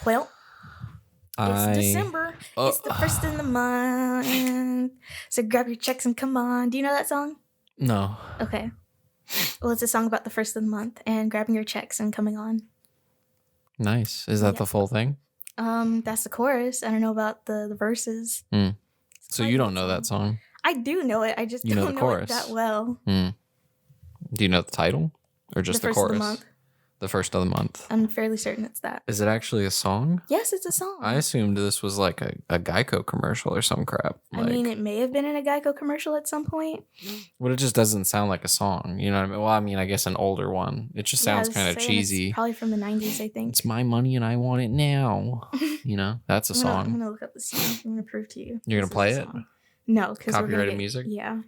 Well, it's December. It's the first of the month. So grab your checks and come on. Do you know that song? No. Okay. Well, it's a song about the first of the month and grabbing your checks and coming on. Nice. Is that the full thing? That's the chorus. I don't know about the verses. So you don't know that song? I do know it. I just don't know it that well. Do you know the title or just the chorus? Of the month. The first of the month. I'm fairly certain it's that. Is it actually a song? Yes, it's a song. I assumed this was like a Geico commercial or some crap. I mean, it may have been in a Geico commercial at some point. Well, it just doesn't sound like a song. You know what I mean? Well, I mean, I guess an older one. It just sounds kind of cheesy. It's probably from the 90s, I think. It's my money and I want it now. You know, that's a song. I'm going to look up the song. I'm going to prove to you. You're going to play it? No, because copyrighted music? Yeah.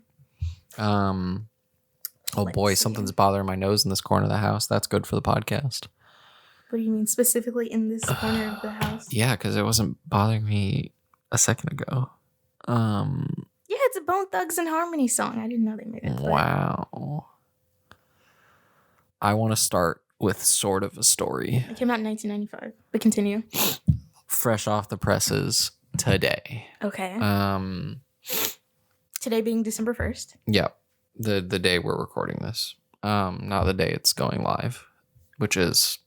Oh boy, something's bothering my nose in this corner of the house. That's good for the podcast. What do you mean specifically in this corner of the house? Yeah, because it wasn't bothering me a second ago. Yeah, it's a Bone Thugs and Harmony song. I didn't know they made it. Wow. I want to start with sort of a story. It came out in 1995, but continue. Fresh off the presses today. Okay. Today being December 1st. Yep. The day we're recording this. Not the day it's going live, which is,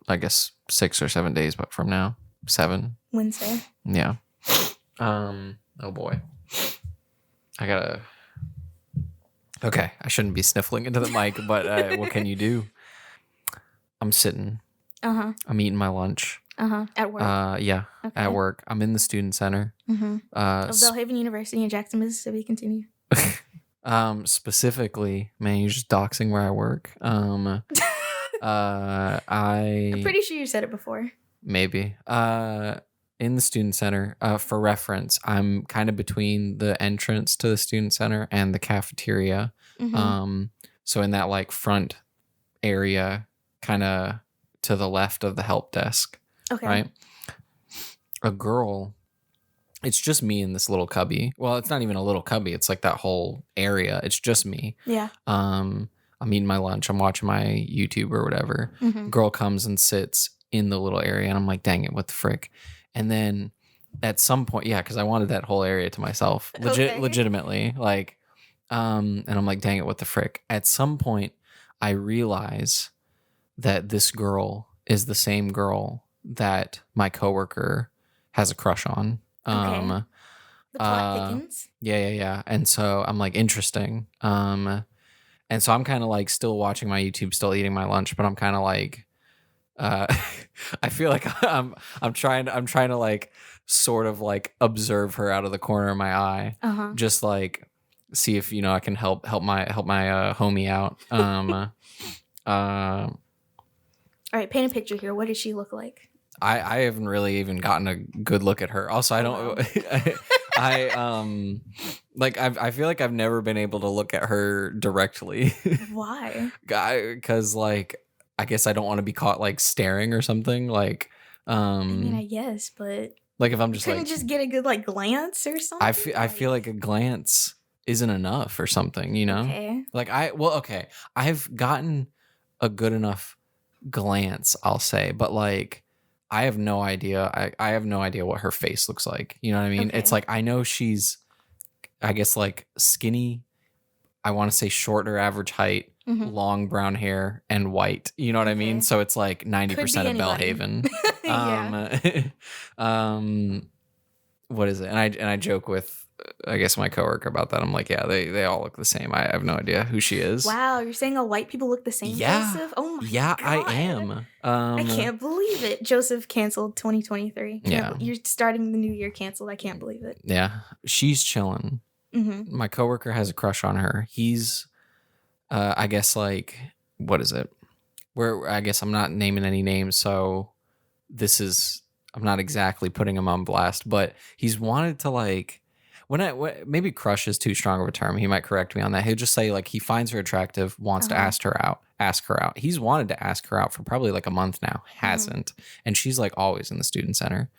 I guess, 6 or 7 days but from now. 7. Wednesday. Yeah. Oh boy. Okay, I shouldn't be sniffling into the mic, but what can you do? I'm sitting. I'm eating my lunch. At work? Yeah, okay. At work. I'm in the student center. Of Belhaven University in Jackson, Mississippi. Continue. Specifically, man, you're just doxing where I work. I'm pretty sure you said it before. Maybe. In the student center, for reference, I'm kind of between the entrance to the student center and the cafeteria. So in that like front area, kind of to the left of the help desk. Okay. Right. A girl. It's just me in this little cubby. Well, it's not even a little cubby. It's like that whole area. It's just me. Yeah. I'm eating my lunch. I'm watching my YouTube or whatever. Girl comes and sits in the little area, and I'm like, dang it, what the frick? And then at some point, yeah, because I wanted that whole area to myself, legitimately. Like, and I'm like, dang it, what the frick? At some point, I realize that this girl is the same girl that my coworker has a crush on. The plot thickens. Yeah. And so I'm like, interesting. And so I'm kind of like still watching my YouTube, still eating my lunch, but I'm kind of like, I feel like I'm trying to like sort of like observe her out of the corner of my eye, just like see if I can help my homie out. All right, paint a picture here. What does she look like? I haven't really even gotten a good look at her. Also, I don't. I feel like I've never been able to look at her directly. Why? Because like I guess I don't want to be caught like staring or something. Like, I mean, I guess, but like if I'm just couldn't just get a good like glance or something. I feel like a glance isn't enough or something. Okay. Like I've gotten a good enough glance, I'll say, but like. I have no idea. I have no idea what her face looks like. You know what I mean? Okay. It's like I know she's, I guess, like skinny. I want to say short or average height, long brown hair, and white. You know what I mean? So it's like 90% of Belhaven. What is it? And I joke with, I guess, my coworker about that. I'm like, yeah, they all look the same. I have no idea who she is. Wow, you're saying all white people look the same, yeah. Joseph? Oh my yeah, God. I am. I can't believe it. Joseph canceled 2023. Yeah. You're starting the new year canceled. I can't believe it. Yeah. She's chilling. My coworker has a crush on her. He's, I guess, like, what is it? I guess I'm not naming any names, so I'm not exactly putting him on blast, but he's wanted to, like, maybe crush is too strong of a term. He might correct me on that. He'll just say like he finds her attractive, wants to ask her out. He's wanted to ask her out for probably like a month now, hasn't. And she's like always in the student center.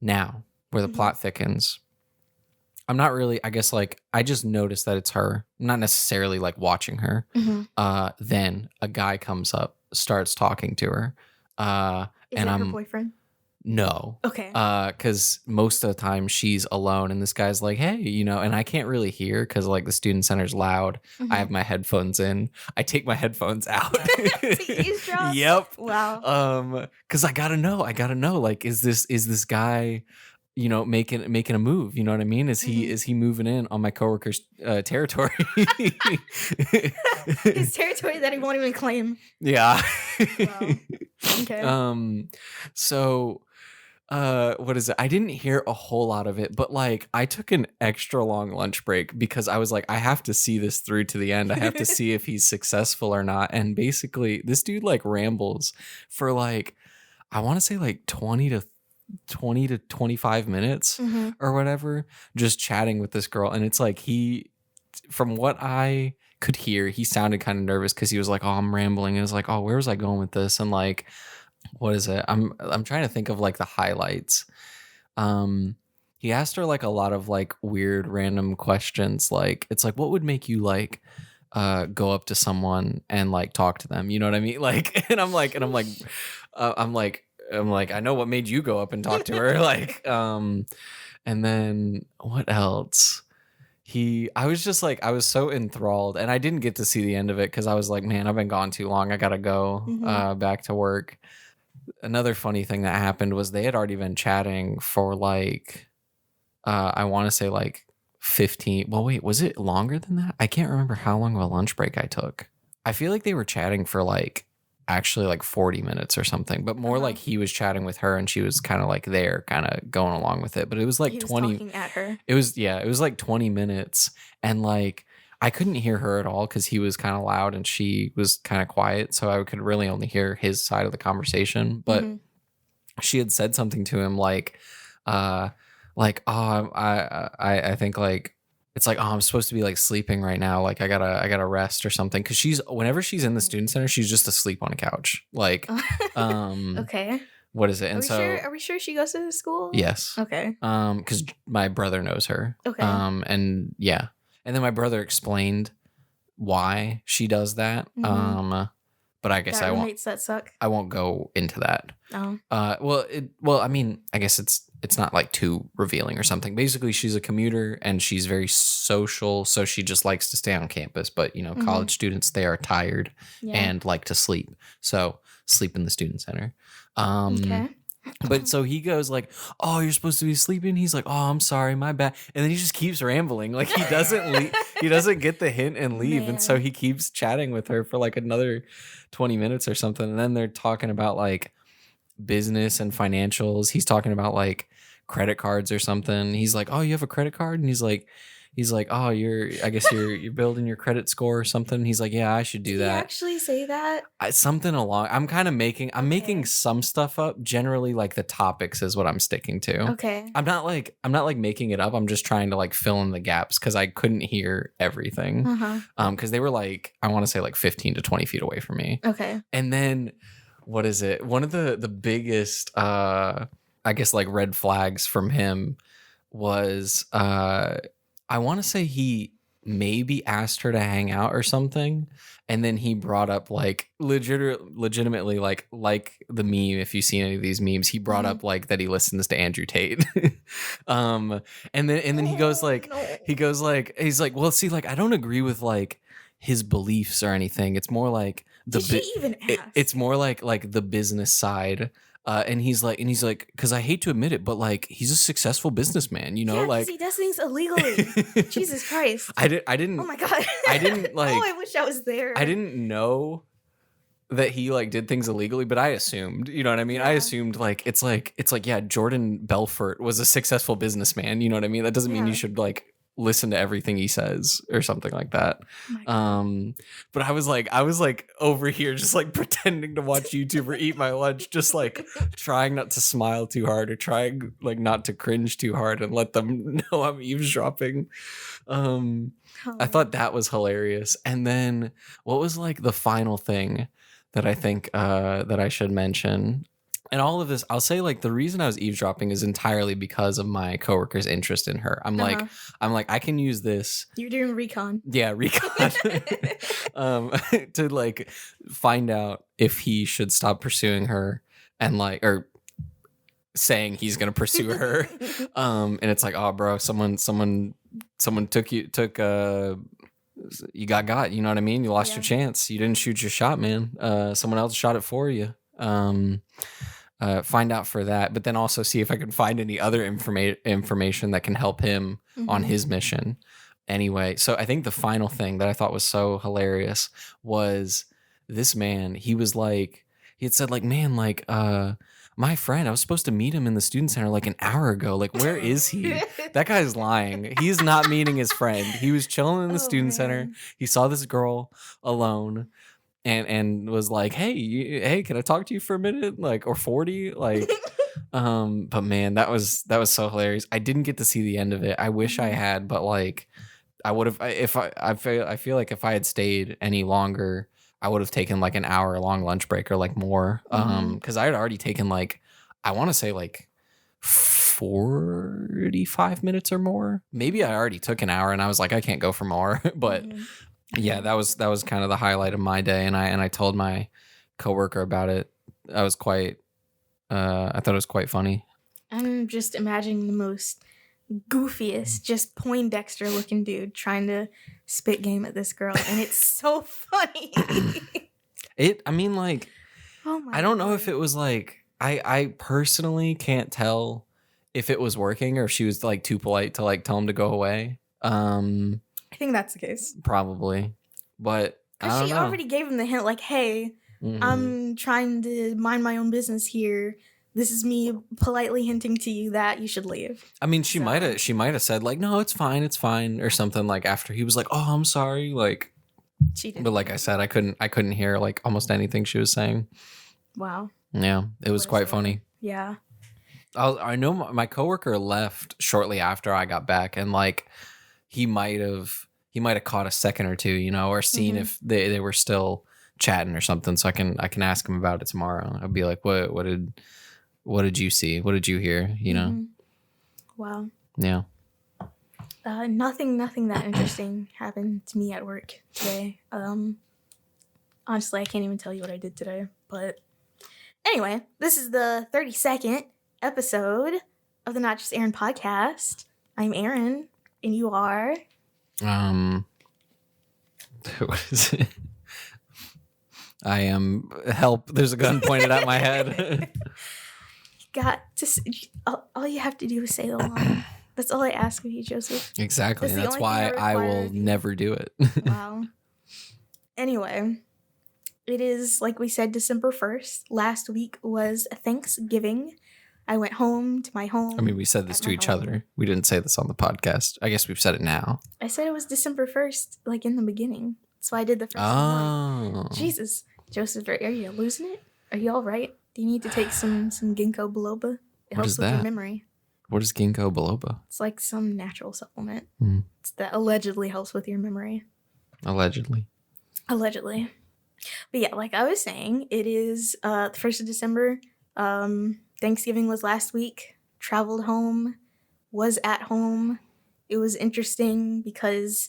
Now, where the plot thickens, I'm not really, I guess like I just noticed that it's her. I'm not necessarily like watching her. Then a guy comes up, starts talking to her. Is it her boyfriend? No. Okay. Because most of the time she's alone and this guy's like, hey, and I can't really hear because like the student center's loud. I have my headphones in. I take my headphones out. To eavesdrop? Yep. Wow. Because I gotta know. Like, is this guy, making a move? You know what I mean? Is he moving in on my coworker's territory? His territory that he won't even claim. Yeah. Wow. Okay. So what is it? I didn't hear a whole lot of it, but like I took an extra long lunch break because I was like, I have to see this through to the end. I have to see if he's successful or not. And basically this dude like rambles for like, I want to say like 20 to 25 minutes or whatever, just chatting with this girl. And it's like from what I could hear, he sounded kind of nervous because he was like, oh, I'm rambling. And it was like, oh, where was I going with this? And like, what is it? I'm trying to think of like the highlights. He asked her like a lot of like weird random questions. Like it's like, what would make you like go up to someone and like talk to them? You know what I mean? Like, and I'm like, I know what made you go up and talk to her. Like, and then what else? I was just like, I was so enthralled and I didn't get to see the end of it because I was like, man, I've been gone too long. I gotta go back to work. Another funny thing that happened was they had already been chatting for like, I want to say like 15. Well, wait, was it longer than that? I can't remember how long of a lunch break I took. I feel like they were chatting for like actually like 40 minutes or something, but more like he was chatting with her and she was kind of like there kind of going along with it. But it was like 20 talking at her. It was like 20 minutes and like I couldn't hear her at all because he was kind of loud and she was kind of quiet. So I could really only hear his side of the conversation. But she had said something to him like, oh, I think like, it's like, oh, I'm supposed to be like sleeping right now. Like I gotta rest or something. Cause whenever she's in the student center, she's just asleep on a couch. Like, okay. What is it? And are we sure she goes to the school? Yes. Okay. Cause my brother knows her. Okay. And yeah. And then my brother explained why she does that. But I guess that suck. I won't go into that. Oh. Well, I mean, I guess it's not like too revealing or something. Basically, she's a commuter and she's very social, so she just likes to stay on campus. But college students, they are tired and like to sleep, so sleep in the student center. Okay. But so he goes like, oh, you're supposed to be sleeping. He's like, oh, I'm sorry, my bad. And then he just keeps rambling. Like he doesn't leave. He doesn't get the hint and leave. Man. And so he keeps chatting with her for like another 20 minutes or something. And then they're talking about like business and financials. He's talking about like credit cards or something. He's like, oh, you have a credit card? And he's like, oh, I guess you're building your credit score or something. He's like, yeah, I should do that. Did he actually say that? I'm making some stuff up. Generally, like the topics is what I'm sticking to. Okay. I'm not like making it up. I'm just trying to like fill in the gaps because I couldn't hear everything. Because they were like, I want to say like 15 to 20 feet away from me. Okay. And then what is it? One of the biggest, I guess like red flags from him was, I want to say he maybe asked her to hang out or something. And then he brought up like legitimately like the meme. If you've seen any of these memes, he brought up like that he listens to Andrew Tate. And then he goes like, he's like, well, see, like, I don't agree with like his beliefs or anything. It's more like Did she even ask? It's more like the business side. And he's like, because I hate to admit it, but like he's a successful businessman, like he does things illegally. Jesus Christ! I didn't. Oh my God! I didn't like. Oh, I wish I was there. I didn't know that he like did things illegally, but I assumed, you know what I mean? Yeah. I assumed like it's like yeah, Jordan Belfort was a successful businessman. You know what I mean? That doesn't mean you should like listen to everything he says or something like that. But I was like over here just like pretending to watch YouTube or eat my lunch, just like trying not to smile too hard or trying like not to cringe too hard and let them know I'm eavesdropping. I thought that was hilarious. And then what was like the final thing that I think that I should mention? And all of this, I'll say like the reason I was eavesdropping is entirely because of my coworker's interest in her. I'm like, I can use this. You're doing recon. Yeah, recon. To like find out if he should stop pursuing her and like, or saying he's gonna pursue her. And it's like, oh, bro, someone took you got, you know what I mean? You lost your chance. You didn't shoot your shot, man. Someone else shot it for you. Find out for that, but then also see if I can find any other information that can help him on his mission. Anyway, so I think the final thing that I thought was so hilarious was this man. He had said like, man, like, my friend, I was supposed to meet him in the student center like an hour ago. Like, where is he? That guy's lying. He's not meeting his friend. He was chilling in the student center. He saw this girl alone and was like, hey, can I talk to you for a minute? Like, or 40? Like, but man, that was so hilarious. I didn't get to see the end of it. I wish I had, but like, I would have, I feel like if I had stayed any longer, I would have taken like an hour long lunch break or like more. Cause I had already taken like, I want to say like 45 minutes or more. Maybe I already took an hour and I was like, I can't go for more. But yeah, that was kind of the highlight of my day. And I told my coworker about it. I was quite, I thought it was quite funny. I'm just imagining the most goofiest, just Poindexter looking dude trying to spit game at this girl, and it's so funny. I mean, like, I don't know if it was like, I personally can't tell if it was working or if she was like too polite to like tell him to go away. I think that's the case. Probably, but because she already gave him the hint, like, hey, I'm trying to mind my own business here. This is me politely hinting to you that you should leave. I mean, she might have said like, no, it's fine, or something like after he was like, oh, I'm sorry, like. She didn't. But like I said, I couldn't hear like almost anything she was saying. Wow. Yeah, it was quite funny. Yeah. I know my coworker left shortly after I got back, and like he might have caught a second or two, you know, or seen if they were still chatting or something. So I can ask him about it tomorrow. I'll be like, what did you see? What did you hear? You know? Wow. Yeah. Nothing that interesting happened to me at work today. Honestly, I can't even tell you what I did today. But anyway, this is the 32nd episode of the Not Just Arin podcast. I'm Arin, and you are... What is it? I am... Help, there's a gun pointed at my head. Got to... All you have to do is say the line. That's all I ask of you, Joseph. Exactly. That's why I will never do it. Wow. Anyway, it is, like we said, December 1st. Last week was Thanksgiving. I went home to my home. I mean, we said this to each other. We didn't say this on the podcast. I guess we've said it now. I said it was December 1st, like in the beginning. That's why I did the first one. Jesus. Joseph, are you losing it? Are you all right? Do you need to take some ginkgo biloba? It helps with your memory. What is ginkgo biloba? It's like some natural supplement. It's that allegedly helps with your memory. Allegedly. But yeah, like I was saying, it is the 1st of December. Thanksgiving was last week. Traveled home. Was at home. It was interesting because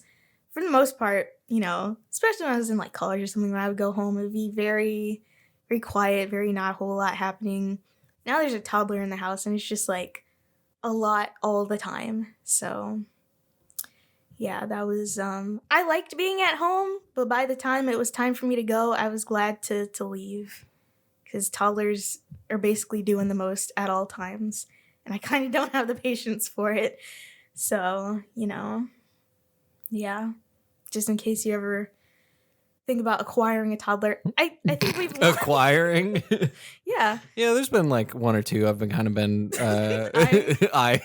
for the most part, you know, especially when I was in like college or something, when I would go home, it would be very, very quiet, very not a whole lot happening. Now there's a toddler in the house and it's just like a lot all the time. So yeah, that was I liked being at home, but by the time it was time for me to go, I was glad to leave because toddlers are basically doing the most at all times and I kind of don't have the patience for it. So, you know, yeah, just in case you ever think about acquiring a toddler. I think we've acquiring. Yeah. Yeah, there's been like one or two I've been eyeing. I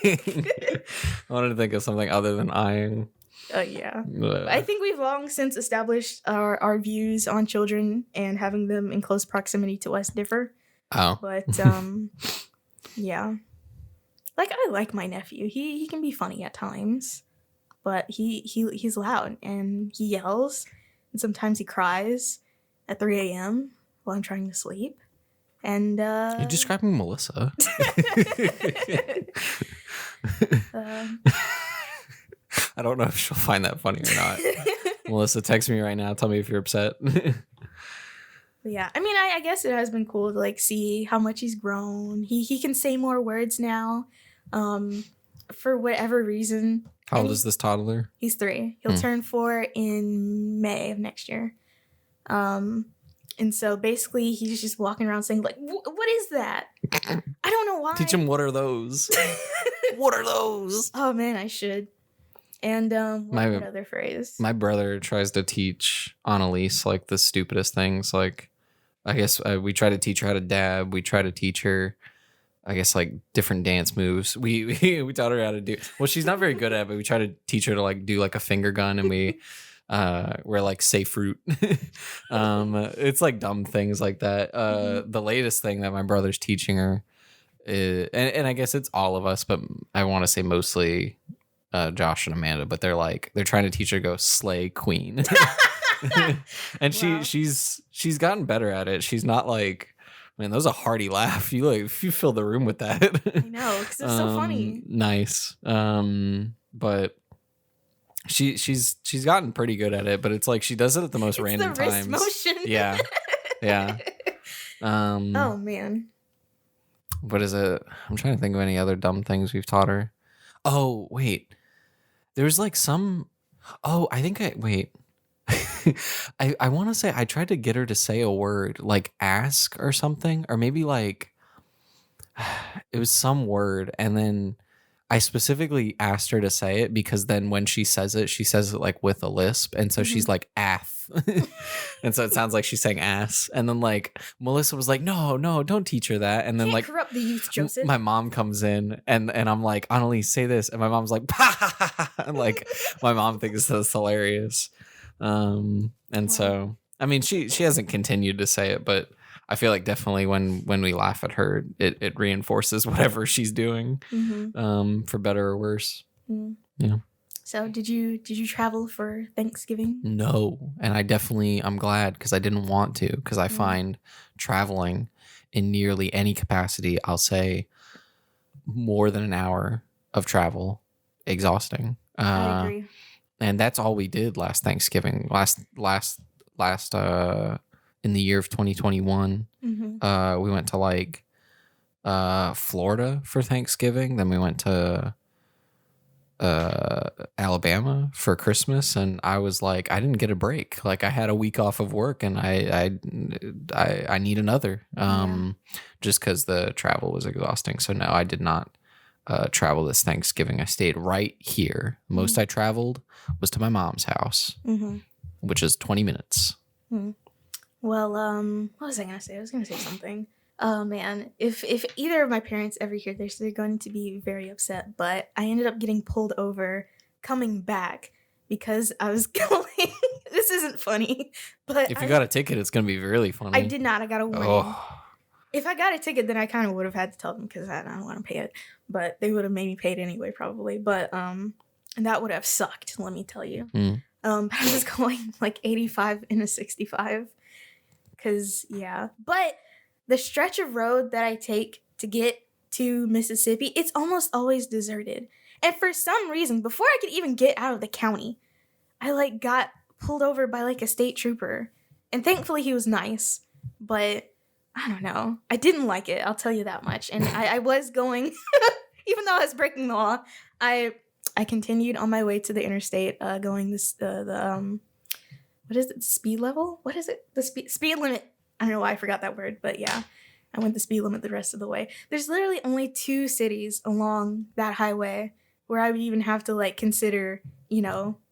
wanted to think of something other than eyeing. Yeah. I think we've long since established our views on children and having them in close proximity to us differ. Oh. But yeah. Like I like my nephew. He can be funny at times, but he's loud and he yells. And sometimes he cries at 3 a.m. while I'm trying to sleep. And you're describing Melissa. I don't know if she'll find that funny or not. Melissa, text me right now. Tell me if you're upset. But yeah, I mean, I guess it has been cool to like see how much he's grown. He can say more words now, um, for whatever reason. How And old is this toddler? he's 3. He'll turn 4 in May of next year. And so basically he's just walking around saying like, "What is that?" I don't know why. Teach him what are those. What are those? Oh man, I should. And what other phrase? My brother tries to teach Annalise like the stupidest things. Like, I guess we try to teach her how to dab. We try to teach her, I guess, like different dance moves. We taught her how to do. Well, she's not very good at it, but we try to teach her to like do like a finger gun, and we're like say fruit. It's like dumb things like that. The latest thing that my brother's teaching her is, and I guess it's all of us, but I want to say mostly Josh and Amanda, but they're trying to teach her to go slay queen. And Wow. she's gotten better at it. She's not like, man, that was a hearty laugh. You fill the room with that. I know, because it's so funny. Nice. But she's gotten pretty good at it, but it's like she does it at the most random the wrist times. motion. Yeah. Oh man. What is it? I'm trying to think of any other dumb things we've taught her. Oh, wait. There's like some. Oh, wait. I want to say I tried to get her to say a word like ask or something, or maybe like it was some word, and then I specifically asked her to say it because then when she says it like with a lisp, and so she's like ath. And so it sounds like she's saying ass, and then like Melissa was like, no, don't teach her that, and then Can't like corrupt the youth, Joseph. my mom comes in and I'm like, Annalise, say this, and my mom's like, and like my mom thinks that's hilarious. And wow. So I mean she hasn't continued to say it, but I feel like definitely when we laugh at her, it reinforces whatever she's doing, for better or worse. Yeah. So did you travel for Thanksgiving? No, and I'm glad, because I didn't want to, because I find traveling in nearly any capacity, I'll say more than an hour of travel, exhausting. I agree. And that's all we did last Thanksgiving. Last in the year of 2021, we went to like Florida for Thanksgiving. Then we went to Alabama for Christmas, and I was like, I didn't get a break. Like I had a week off of work, and I need another. Just because the travel was exhausting. So no, I did not travel this Thanksgiving. I stayed right here. Most I traveled was to my mom's house, which is 20 minutes. Well, what was I gonna say? I was gonna say something. Oh man, if either of my parents ever hear this, they're going to be very upset. But I ended up getting pulled over coming back because I was going. This isn't funny, but if you got a ticket, it's gonna be really funny. I did not. I got a warning. If I got a ticket, then I kind of would have had to tell them because I don't want to pay it. But they would have made me pay it anyway, probably. But and that would have sucked. Let me tell you. But I was going like 85 in a 65. Because but the stretch of road that I take to get to Mississippi, it's almost always deserted. And for some reason, before I could even get out of the county, I like got pulled over by like a state trooper. And thankfully he was nice, but I don't know. I didn't like it, I'll tell you that much. And I was going, even though I was breaking the law, I continued on my way to the interstate, going what is it? Speed level? What is it? The speed limit. I don't know why I forgot that word, but yeah, I went the speed limit the rest of the way. There's literally only 2 cities along that highway where I would even have to like consider,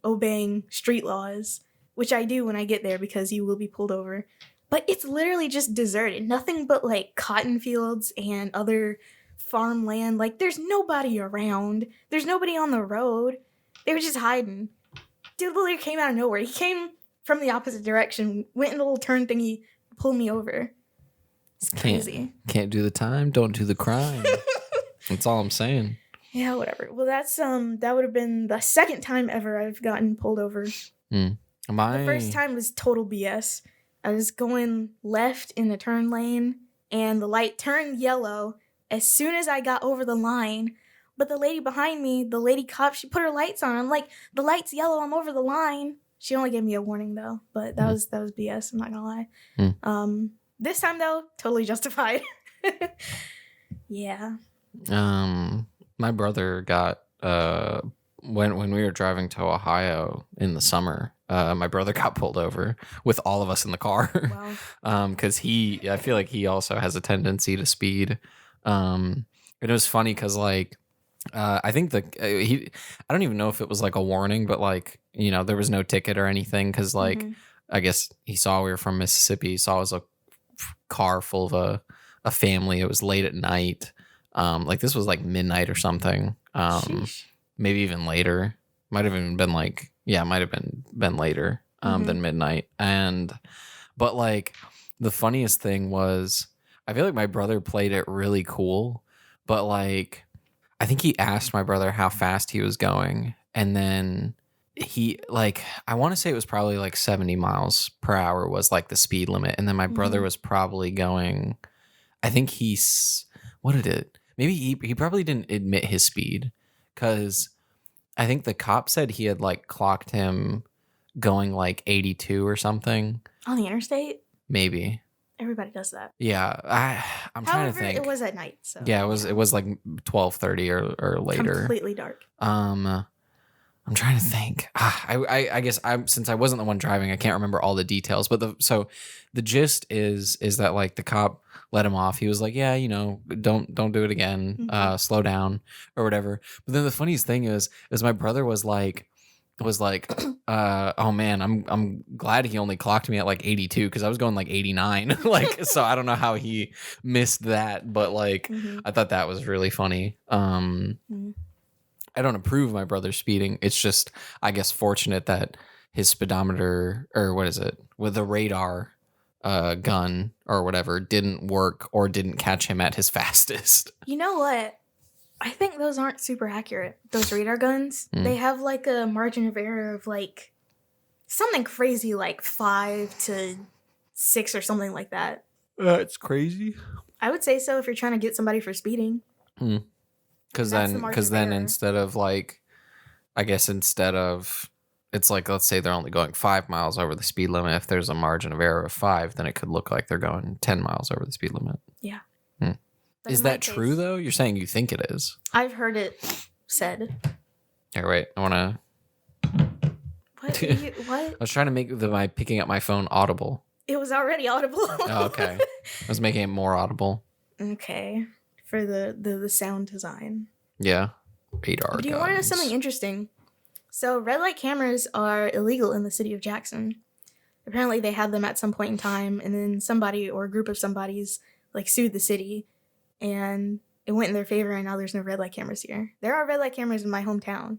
obeying street laws, which I do when I get there because you will be pulled over. But it's literally just deserted. Nothing but like cotton fields and other farmland. Like there's nobody around. There's nobody on the road. They were just hiding. Dude literally came out of nowhere. He came from the opposite direction, went in a little turn thingy, pulled me over. It's crazy. Can't do the time, don't do the crime. That's all I'm saying. Yeah, whatever. Well, that's that would have been the second time ever I've gotten pulled over. The first time was total BS. I was going left in the turn lane, and the light turned yellow as soon as I got over the line. But the lady behind me, the lady cop, she put her lights on. I'm like, the light's yellow, I'm over the line. She only gave me a warning though, but that was BS. I'm not gonna lie. This time though, totally justified. Yeah. My brother got when we were driving to Ohio in the summer. My brother got pulled over with all of us in the car. Wow. Because I feel like he also has a tendency to speed. It was funny because like I think I don't even know if it was like a warning, but like there was no ticket or anything because like I guess he saw we were from Mississippi. He saw it was a car full of a family. It was late at night. Like this was like midnight or something. Maybe even later. Might have even been like, yeah, might have been later than midnight. But like the funniest thing was I feel like my brother played it really cool, but like I think he asked my brother how fast he was going, and then he like I want to say it was probably like 70 miles per hour was like the speed limit, and then my brother was probably going, I think what did it? Maybe he probably didn't admit his speed because I think the cop said he had like clocked him going like 82 or something on the interstate. Maybe. Everybody does that. Yeah, I'm trying to think. It was at night, so yeah, it was like 12:30 or later. Completely dark. I'm trying to think. I guess since I wasn't the one driving, I can't remember all the details. But the gist is that like the cop let him off. He was like, yeah, don't do it again. Slow down or whatever. But then the funniest thing is my brother was like, oh man, I'm glad he only clocked me at like 82 because I was going like 89. Like, so I don't know how he missed that, but like I thought that was really funny. I don't approve my brother speeding. It's just, I guess, fortunate that his speedometer, or what is it, with the radar gun or whatever, didn't work or didn't catch him at his fastest. You know what? I think those aren't super accurate. Those radar guns, they have like a margin of error of like something crazy, like 5 to 6 or something like that. It's crazy. I would say so if you're trying to get somebody for speeding. Because then instead of like, I guess instead of, it's like, let's say they're only going 5 miles over the speed limit. If there's a margin of error of 5, then it could look like they're going 10 miles over the speed limit. Yeah. Is that true though? You're saying you think it is? I've heard it said. Here, wait. I want to. What? I was trying to make my picking up my phone audible. It was already audible. Oh, okay. I was making it more audible. Okay. For the sound design. Yeah. Radar. Do you want to know something interesting? So red light cameras are illegal in the city of Jackson. Apparently they had them at some point in time, and then somebody or a group of somebodies like sued the city, and it went in their favor, and now there's no red light cameras here. There are red light cameras in my hometown,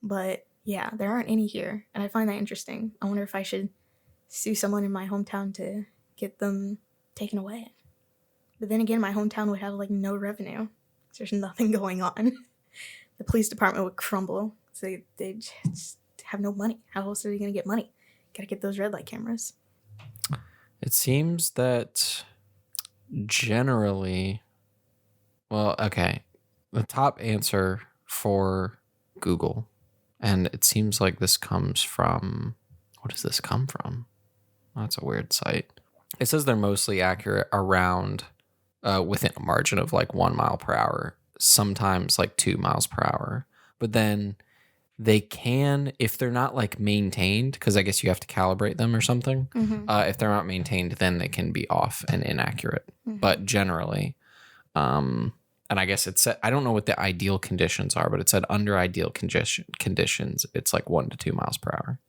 but yeah, there aren't any here, and I find that interesting. I wonder if I should sue someone in my hometown to get them taken away. But then again, my hometown would have like no revenue. There's nothing going on. The police department would crumble. So they just have no money. How else are they going to get money? Got to get those red light cameras. It seems that generally, well, okay, the top answer for Google, and it seems like this comes from, what does this come from? Oh, that's a weird site. It says they're mostly accurate around within a margin of like 1 mile per hour, sometimes like 2 miles per hour. But then they can, if they're not like maintained, because I guess you have to calibrate them or something. If they're not maintained, then they can be off and inaccurate. But generally, and I guess it said, I don't know what the ideal conditions are, but it said under ideal conditions, it's like 1 to 2 miles per hour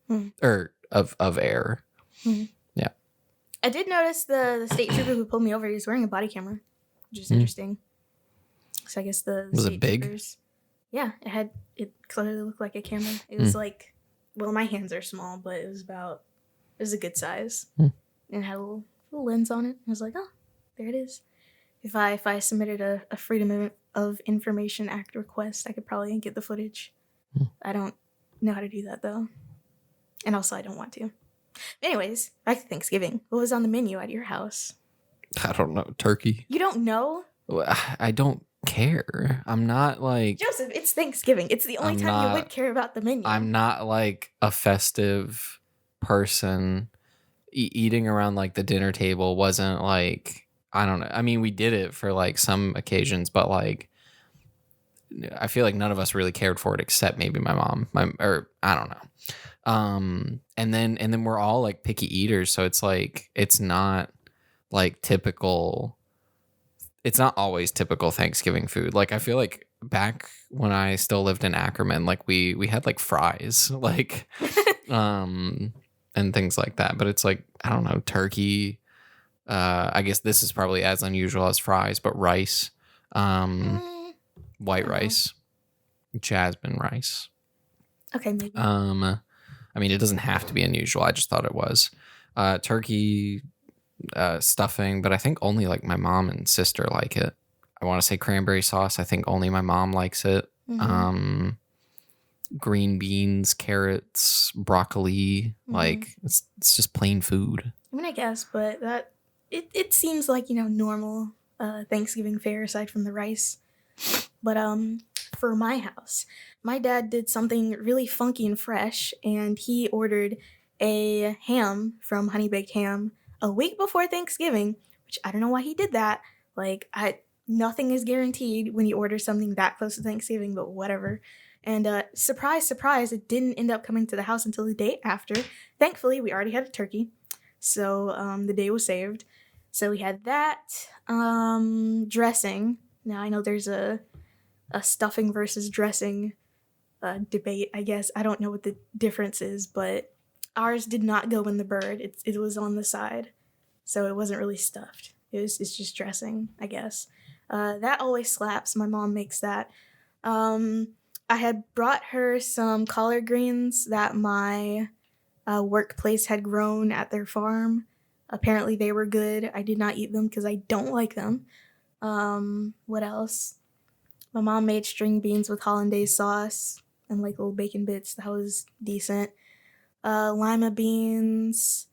or of air. Yeah. I did notice the state trooper who pulled me over, he was wearing a body camera, which is interesting. So I guess the was state it big? Troopers, yeah, it clearly looked like a camera. It was like, well, my hands are small, but it was a good size. And it had a little lens on it. I was like, oh, there it is. If I submitted a Freedom of Information Act request, I could probably get the footage. I don't know how to do that though. And also I don't want to. Anyways, back to Thanksgiving. What was on the menu at your house? I don't know. Turkey. You don't know? I don't care. I'm not like... Joseph, it's Thanksgiving. It's the only time you would care about the menu. I'm not like a festive person. Eating around like the dinner table wasn't like, I don't know. I mean, we did it for like some occasions, but like I feel like none of us really cared for it except maybe my mom. Or I don't know. And then we're all like picky eaters, so it's like it's not like typical. It's not always typical Thanksgiving food. Like I feel like back when I still lived in Ackerman, like we had like fries, like and things like that. But it's like, I don't know, turkey. I guess this is probably as unusual as fries, but rice, white rice, jasmine rice. Okay, maybe. I mean, it doesn't have to be unusual. I just thought it was. Turkey, stuffing, but I think only like my mom and sister like it. I want to say cranberry sauce. I think only my mom likes it. Mm-hmm. Green beans, carrots, broccoli. Mm-hmm. Like it's just plain food. I mean, I guess, but that it seems like, normal Thanksgiving fare aside from the rice. But for my house, my dad did something really funky and fresh, and he ordered a ham from Honey Baked Ham a week before Thanksgiving, which I don't know why he did that. Like, nothing is guaranteed when you order something that close to Thanksgiving, but whatever. And surprise, surprise, it didn't end up coming to the house until the day after. Thankfully, we already had a turkey, so the day was saved. So we had that. Dressing. Now, I know there's a stuffing versus dressing debate, I guess. I don't know what the difference is, but ours did not go in the bird. It was on the side, so it wasn't really stuffed. It's just dressing, I guess. That always slaps. My mom makes that. I had brought her some collard greens that my workplace had grown at their farm. Apparently they were good. I did not eat them because I don't like them. What else? My mom made string beans with hollandaise sauce and like little bacon bits. That was decent. Lima beans,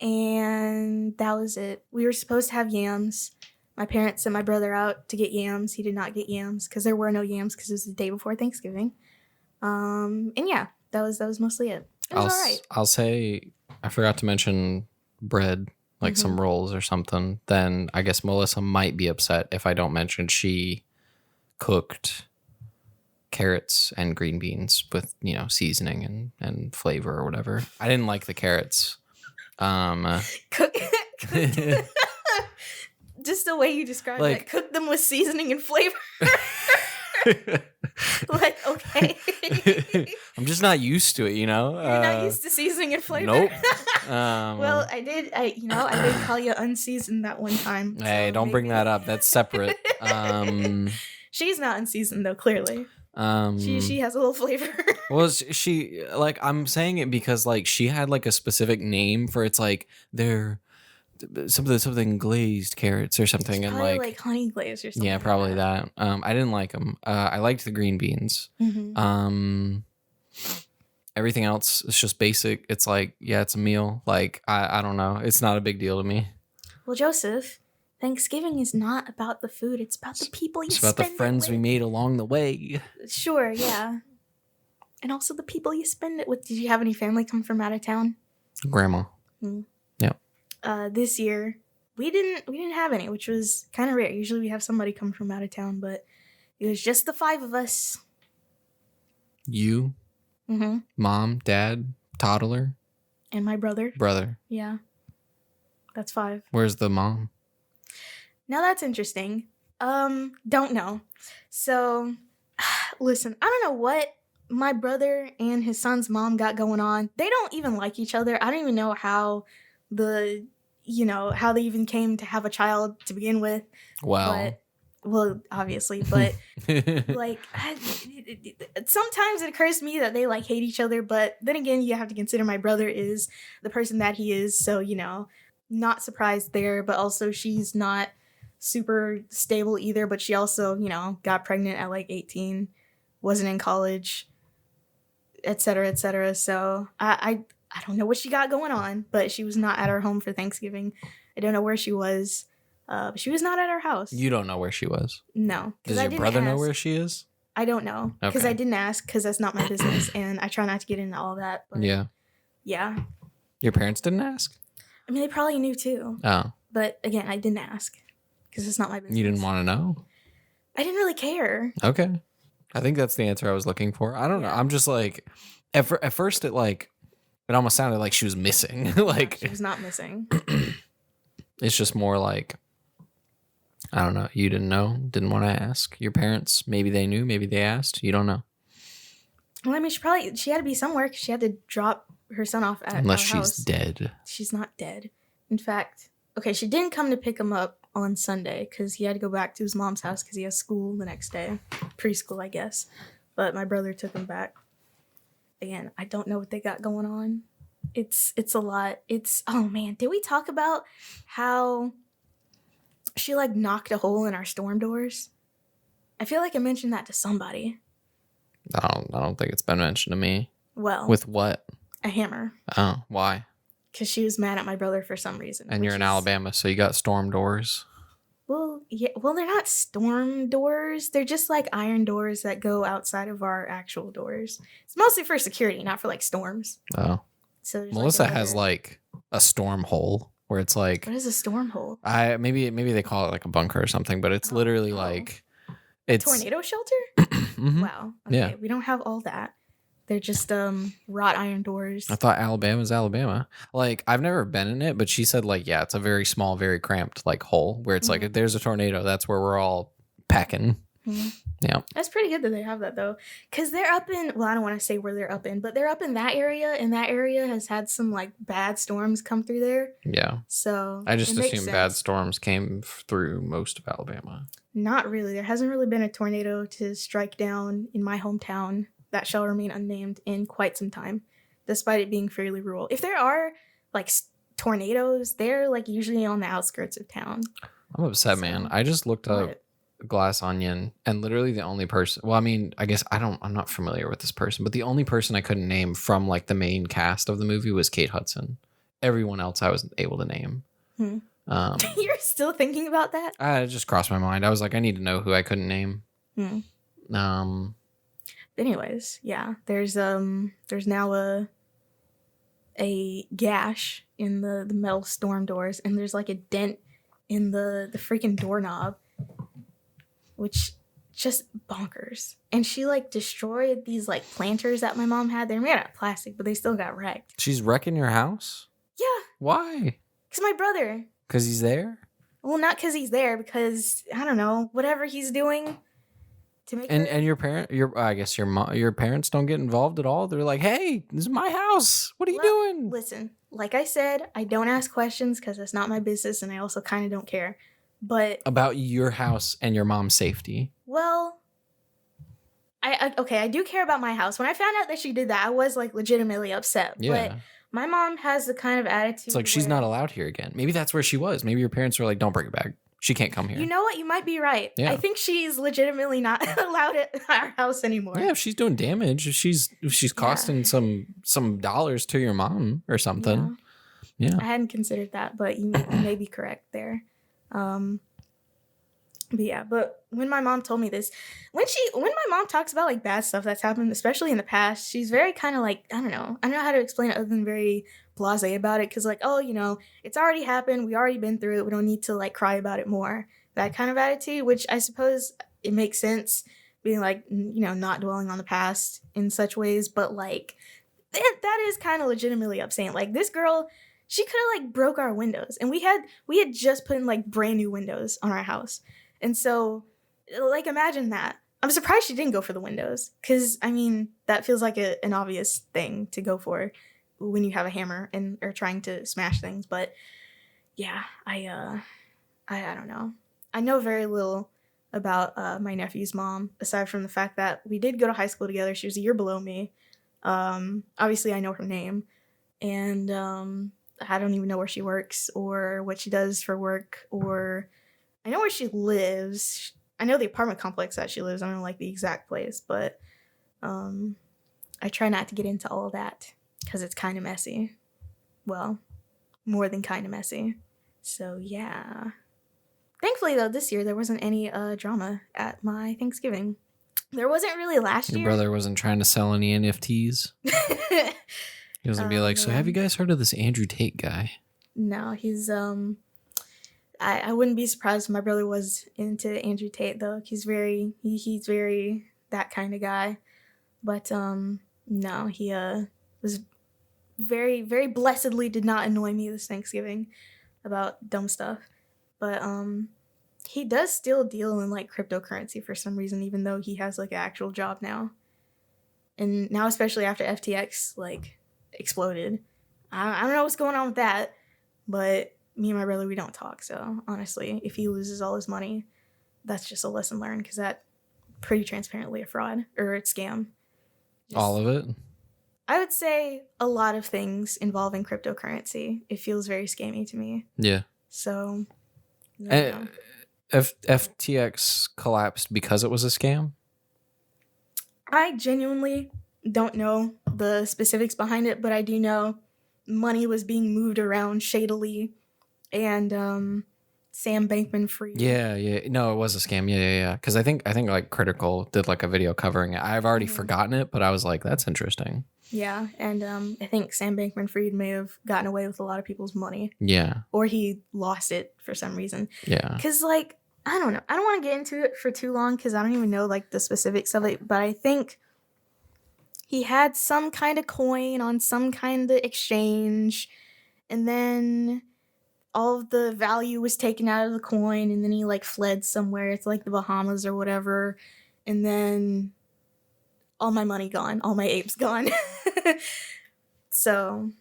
and that was it. We were supposed to have yams. My parents sent my brother out to get yams. He did not get yams because there were no yams because it was the day before Thanksgiving. And yeah, that was mostly it. It was all right. I'll say I forgot to mention bread, like mm-hmm. some rolls or something. Then I guess Melissa might be upset if I don't mention she cooked carrots and green beans with, seasoning and flavor or whatever. I didn't like the carrots. Just the way you described it. Cook them with seasoning and flavor. Like, okay. I'm just not used to it, You're not used to seasoning and flavor? Nope. Well, I did call you unseasoned that one time. Hey, don't bring that up. That's separate. She's not unseasoned though, clearly. She has a little flavor. Well, she like, I'm saying it because like she had like a specific name for, it's like they're something glazed carrots or something, it's and like honey glazed or something. Yeah, probably that. I didn't like them. I liked the green beans. Mm-hmm. Everything else is just basic. It's like, yeah, it's a meal. Like I don't know. It's not a big deal to me. Well, Joseph, Thanksgiving is not about the food. It's about the people you spend it with. It's about the friends we made along the way. Sure, yeah. And also the people you spend it with. Did you have any family come from out of town? Grandma. Mm. Yeah. This year we didn't have any, which was kind of rare. Usually we have somebody come from out of town, but it was just the 5 of us. You, mm-hmm. Mom, Dad, toddler, and my brother. Yeah, that's 5. Where's the mom? Now that's interesting. Don't know. So, listen, I don't know what my brother and his son's mom got going on. They don't even like each other. I don't even know how they even came to have a child to begin with. Wow. Well, obviously, but like sometimes it occurs to me that they like hate each other, but then again, you have to consider my brother is the person that he is, so not surprised there, but also she's not super stable either, but she also, got pregnant at like 18, wasn't in college, etc., etc. So I don't know what she got going on, but she was not at our home for Thanksgiving. I don't know where she was, but she was not at our house. You don't know where she was? No. Does your brother know where she is? I don't know, because I didn't ask, because that's not my business, and I try not to get into all that. But yeah. Yeah. Your parents didn't ask? I mean, they probably knew too. Oh. But again, I didn't ask because it's not my business. You didn't want to know? I didn't really care. Okay. I think that's the answer I was looking for. I don't know. I'm just like, at first it almost sounded like she was missing. Like, she was not missing. It's just more like, I don't know. You didn't know, didn't want to ask. Your parents, maybe they knew, maybe they asked. You don't know. Well, I mean, she had to be somewhere because she had to drop her son off at Unless our she's house. dead. She's not dead. In fact, okay, she didn't come to pick him up on Sunday because he had to go back to his mom's house because he has school the next day. Preschool, I guess. But my brother took him back. Again, I don't know what they got going on. It's a lot. Oh man, did we talk about how she like knocked a hole in our storm doors? I feel like I mentioned that to somebody. I don't think it's been mentioned to me. Well, with what? A hammer. Oh, why? Because she was mad at my brother for some reason. And you're in Alabama, so you got storm doors. Well, yeah. Well, they're not storm doors. They're just like iron doors that go outside of our actual doors. It's mostly for security, not for like storms. Oh. So Melissa has like a storm hole where it's like. What is a storm hole? Maybe they call it like a bunker or something, but it's literally like. It's tornado shelter? Mm-hmm. Wow. Okay, yeah. We don't have all that. They're just wrought iron doors. I thought Alabama's Alabama. Like, I've never been in it, but she said like, yeah, it's a very small, very cramped like hole where it's like if there's a tornado, that's where we're all packing. Mm-hmm. Yeah. That's pretty good that they have that though. Because they're up in, well, I don't want to say where they're up in, but they're up in that area, and that area has had some like bad storms come through there. Yeah. So I just assumed bad storms came through most of Alabama. Not really. There hasn't really been a tornado to strike down in my hometown that shall remain unnamed in quite some time, despite it being fairly rural. If there are like tornadoes, they're like usually on the outskirts of town. I'm upset, man. I just looked up Glass Onion, and literally the only person, well, I mean, I guess I'm not familiar with this person, but the only person I couldn't name from like the main cast of the movie was Kate Hudson. Everyone else I was able to name. You're still thinking about that? It just crossed my mind. I was like, I need to know who I couldn't name. Anyways, yeah, there's now a gash in the metal storm doors, and there's like a dent in the freaking doorknob, which just bonkers. And she like destroyed these like planters that my mom had. They're made out of plastic, but they still got wrecked. She's wrecking your house? Yeah. Why? Because my brother. Because he's there? Well, not because he's there, because I don't know, whatever he's doing. And your parents don't get involved at all. They're like, hey, this is my house. What are you doing? Listen, like I said, I don't ask questions because it's not my business, and I also kind of don't care. But about your house and your mom's safety. Well, I do care about my house. When I found out that she did that, I was like legitimately upset. Yeah. But my mom has the kind of attitude. It's like she's not allowed here again. Maybe that's where she was. Maybe your parents were like, don't bring it back. She can't come here. You know what? You might be right. Yeah. I think she's legitimately not allowed at our house anymore. Yeah, if she's doing damage, if she's costing some dollars to your mom or something. Yeah. I hadn't considered that, but you may be correct there. But when my mom told me this, when my mom talks about like bad stuff that's happened, especially in the past, she's very kind of like, I don't know how to explain it other than very blasé about it, because like, oh, it's already happened, we already been through it, we don't need to like cry about it more, that kind of attitude, which I suppose it makes sense, being like, not dwelling on the past in such ways, but like that is kind of legitimately upsetting. Like, this girl, she could have like broke our windows, and we had just put in like brand new windows on our house. And so, like, imagine that. I'm surprised she didn't go for the windows, because, I mean, that feels like an obvious thing to go for when you have a hammer and are trying to smash things. But, yeah, I don't know. I know very little about my nephew's mom, aside from the fact that we did go to high school together. She was a year below me. Obviously, I know her name. And I don't even know where she works or what she does for work, or I know where she lives. I know the apartment complex that she lives. I don't know like the exact place, but I try not to get into all of that because it's kind of messy. Well, more than kind of messy. So yeah. Thankfully though, this year there wasn't any drama at my Thanksgiving. There wasn't really last year. Your brother wasn't trying to sell any NFTs? He doesn't be Oh like, so have you man. guys heard of this Andrew Tate guy? No, he's I wouldn't be surprised if my brother was into Andrew Tate though. He's very that kind of guy. But no, he was very very blessedly did not annoy me this Thanksgiving about dumb stuff. But he does still deal in like cryptocurrency for some reason, even though he has like an actual job now. And now, especially after FTX like exploded, I don't know what's going on with that. But me and my brother, we don't talk. So honestly, if he loses all his money, that's just a lesson learned because that pretty transparently a fraud or a scam. Just, all of it. I would say a lot of things involving cryptocurrency. It feels very scammy to me. Yeah. So, FTX collapsed because it was a scam? I genuinely don't know the specifics behind it, but I do know money was being moved around shadily and Sam Bankman-Fried. Yeah. No, it was a scam. Yeah. Because I think like Critical did like a video covering it. I've already forgotten it, but I was like, that's interesting. Yeah, and I think Sam Bankman-Fried may have gotten away with a lot of people's money. Yeah. Or he lost it for some reason. Yeah. Because, like, I don't know. I don't want to get into it for too long because I don't even know, like, the specifics of it. But I think he had some kind of coin on some kind of exchange. And then all of the value was taken out of the coin. And then he, like, fled somewhere to, like, the Bahamas or whatever. And then all my money gone. All my apes gone. So,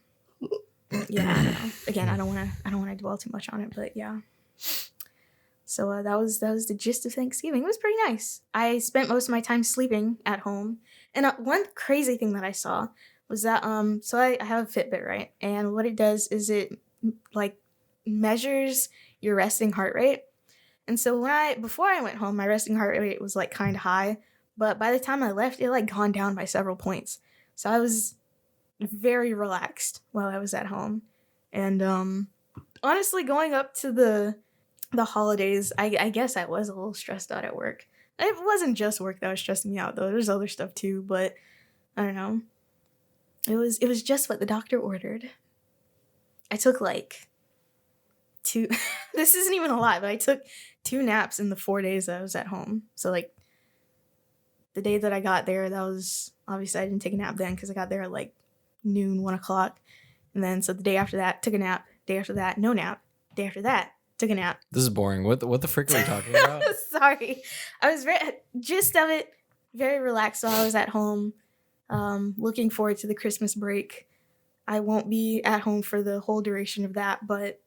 yeah, I don't know. Again, I don't want to dwell too much on it, but yeah. So that was the gist of Thanksgiving. It was pretty nice. I spent most of my time sleeping at home, and one crazy thing that I saw was that so I have a Fitbit, right? And what it does is it like measures your resting heart rate. And so before I went home, my resting heart rate was like kind of high, but by the time I left, it like gone down by several points. So I was very relaxed while I was at home. And honestly, going up to the holidays, I guess I was a little stressed out at work. It wasn't just work that was stressing me out though. There's other stuff too, but I don't know. It was just what the doctor ordered. I took like 2 this isn't even a lie, but I took 2 naps in the 4 days that I was at home. So like the day that I got there, that was obviously I didn't take a nap then because I got there at like noon, 1 o'clock. And then so the day after that, took a nap. Day after that, no nap. Day after that, took a nap. This is boring. What the frick are we talking about? Sorry. I was gist of it, very relaxed while I was at home. Looking forward to the Christmas break. I won't be at home for the whole duration of that, but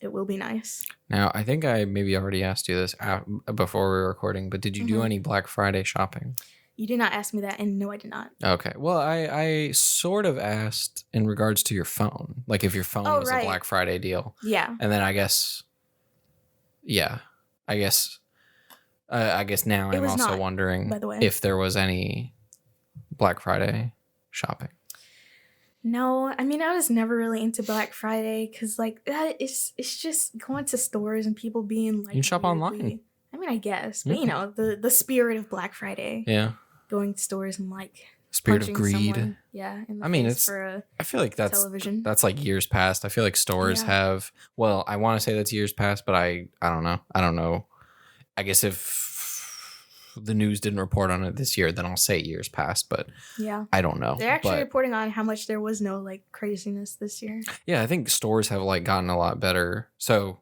it will be nice. Now, I think I maybe already asked you this before we were recording, but did you do any Black Friday shopping? You did not ask me that, and no, I did not. Okay. Well, I sort of asked in regards to your phone. Like if your phone was a Black Friday deal. Yeah. And then I guess now I'm also not, wondering by the way, if there was any Black Friday shopping. No, I mean, I was never really into Black Friday because, like, that it's just going to stores and people being like, you can shop online. I mean, I guess, but you know, the spirit of Black Friday. Yeah. Going to stores and like spirit of greed. Someone, yeah. I mean, it's. I feel like that's television. That's like years past. I feel like stores have. Well, I want to say that's years past, but I don't know. I don't know. I guess if the news didn't report on it this year, then I'll say years past, but yeah, I don't know. They're actually reporting on how much there was no like craziness this year. Yeah, I think stores have like gotten a lot better. So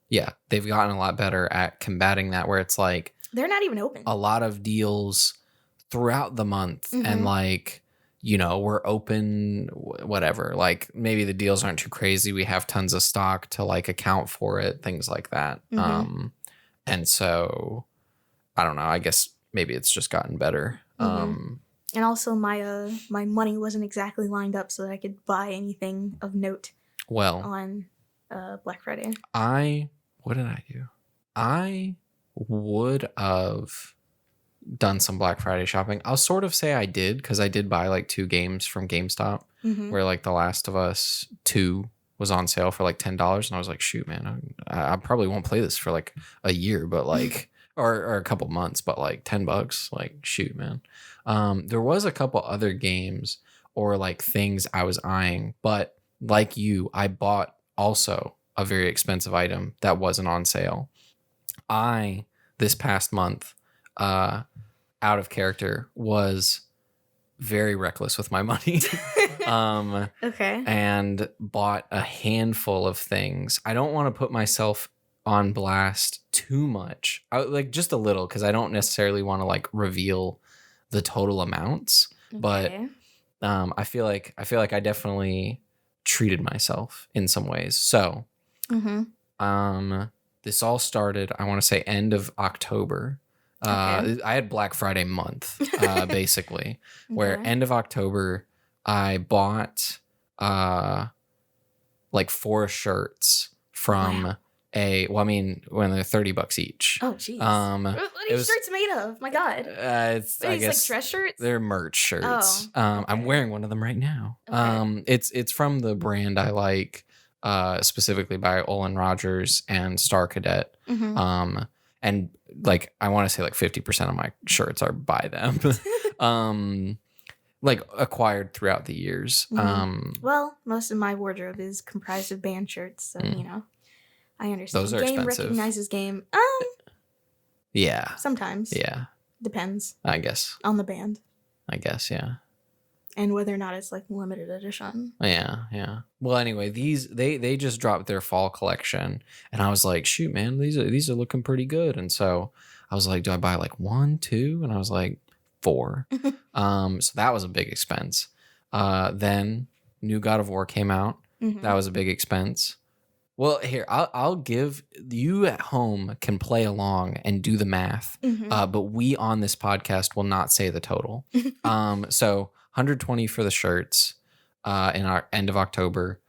yeah, they've gotten a lot better at combating that, where it's like they're not even open. A lot of deals throughout the month, and like, you know, we're open, whatever. Like maybe the deals aren't too crazy. We have tons of stock to like account for it, things like that. And so I don't know. I guess maybe it's just gotten better. And also my my money wasn't exactly lined up so that I could buy anything of note. Well, on Black Friday. What did I do? I would have done some Black Friday shopping. I'll sort of say I did because I did buy like 2 games from GameStop where like The Last of Us 2 was on sale for like $10. And I was like, shoot, man, I probably won't play this for like a year, but like... Or a couple months, but like $10, like shoot, man. There was a couple other games, or like things I was eyeing. But like you, I bought also a very expensive item that wasn't on sale. This past month, out of character, was very reckless with my money. Okay. And bought a handful of things. I don't want to put myself on blast too much, like just a little, because I don't necessarily want to like reveal the total amounts. Okay. But I feel like I definitely treated myself in some ways. So this all started, I want to say, end of October. Okay. I had Black Friday month, basically, where Okay. end of October I bought like 4 shirts from Wow. well, I mean, when they're $30 each. Oh, jeez. What are it these was shirts made of? My God. it's Are I these like guess dress shirts? they're merch shirts. Oh, I'm okay. wearing one of them right now. Okay. It's from the brand I like, specifically by Olin Rogers and Star Cadet. And like I want to say like 50% of my shirts are by them. Like acquired throughout the years. Well, most of my wardrobe is comprised of band shirts, so I understand. Those are Game expensive. recognizes game. Yeah. Sometimes. Yeah. Depends. I guess. On the band. I guess, yeah. And whether or not it's like limited edition. Yeah. Well, anyway, they just dropped their fall collection, and I was like, shoot, man, these are looking pretty good. And so I was like, do I buy like 1, 2? And I was like, 4. So that was a big expense. Then new God of War came out. That was a big expense. Well, here, I'll give you at home can play along and do the math, but we on this podcast will not say the total. So 120 for the shirts in our end of October,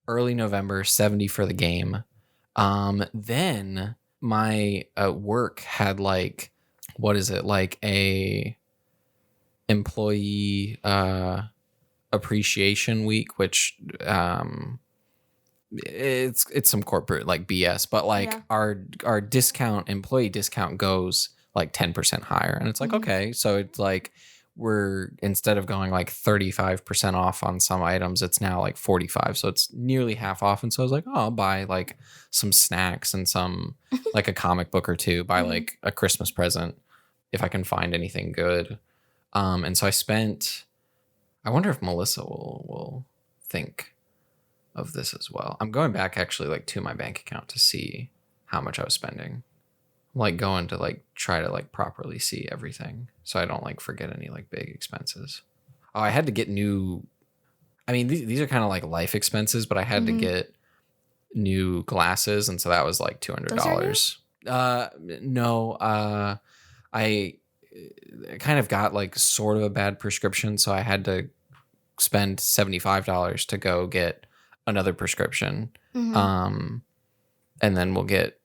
early November, 70 for the game. Then my work had like, what is it, like a employee appreciation week, which it's some corporate like BS, but like our employee discount goes like 10% higher, and it's like, okay, so it's like we're, instead of going like 35% off on some items, it's now like 45, so it's nearly half off. And so I was like, oh, I'll buy like some snacks and some like a comic book or two, buy like a Christmas present if I can find anything good. And so I wonder if Melissa will think of this as well. I'm going back actually like to my bank account to see how much I was spending. I'm like going to like try to like properly see everything so I don't like forget any like big expenses. Oh, I had to get new. I mean, these are kind of like life expenses, but I had to get new glasses, and so that was like $200. No, I kind of got like sort of a bad prescription, so I had to spend $75 to go get another prescription. And then we'll get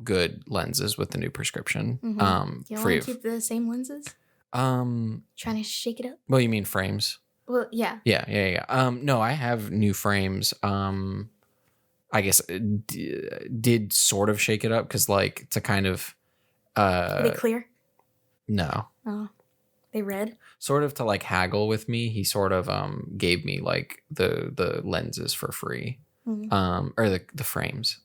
good lenses with the new prescription. You want to keep the same lenses? Trying to shake it up? Well, you mean frames? Well, yeah. Yeah. No, I have new frames. I guess did sort of shake it up because like to kind of Are they clear? No. Oh, they red? Sort of to like haggle with me, he sort of gave me like the lenses for free. Or the frames.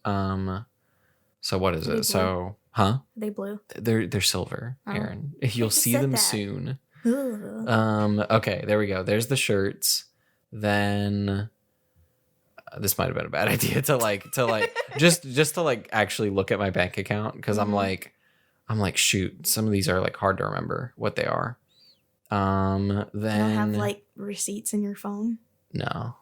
So what is it? So, huh? Are they blue? They're silver, Aaron. You'll see them soon. Ooh. Okay, there we go. There's the shirts. Then this might have been a bad idea to just to like actually look at my bank account, because I'm like shoot, some of these are like hard to remember what they are. Then you don't have like receipts in your phone? No.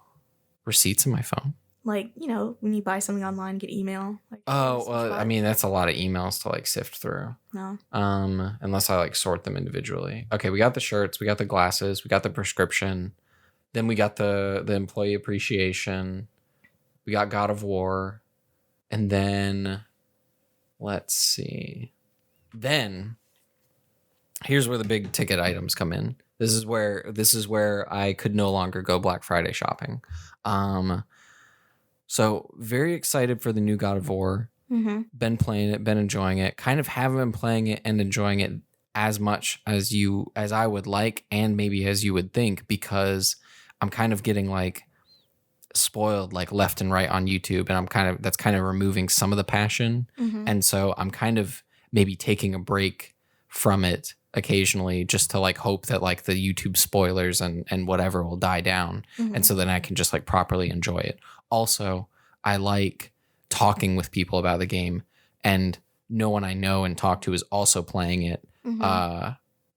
Receipts in my phone? Like, when you buy something online, get email. Like, well, I mean, that's a lot of emails to like sift through. No. Unless I like sort them individually. Okay, we got the shirts, we got the glasses, we got the prescription. Then we got the employee appreciation. We got God of War. And then let's see. Then here's where the big ticket items come in. This is where I could no longer go Black Friday shopping. So very excited for the new God of War. Been playing it, been enjoying it. Kind of haven't been playing it and enjoying it as much as I would like, and maybe as you would think, because I'm kind of getting like spoiled like left and right on YouTube, and that's kind of removing some of the passion. And so I'm kind of maybe taking a break from it occasionally, just to like hope that like the YouTube spoilers and whatever will die down. And so then I can just like properly enjoy it. Also, I like talking with people about the game, and no one I know and talk to is also playing it.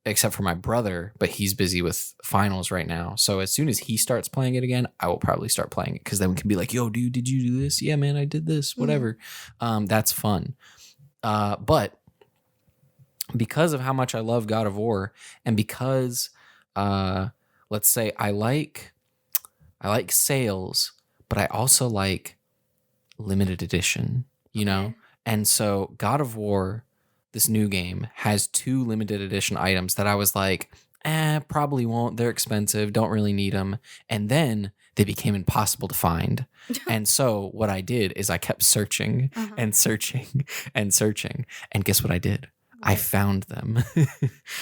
Except for my brother, but he's busy with finals right now. So as soon as he starts playing it again, I will probably start playing it, because then we can be like, yo, dude, did you do this? Yeah, man, I did this, whatever. That's fun. But because of how much I love God of War, and because let's say I like sales, but I also like limited edition, you know? And so God of War, this new game, has 2 limited edition items that I was like, probably won't. They're expensive. Don't really need them. And then they became impossible to find. And so what I did is I kept searching and searching and searching. And guess what I did? What? I found them.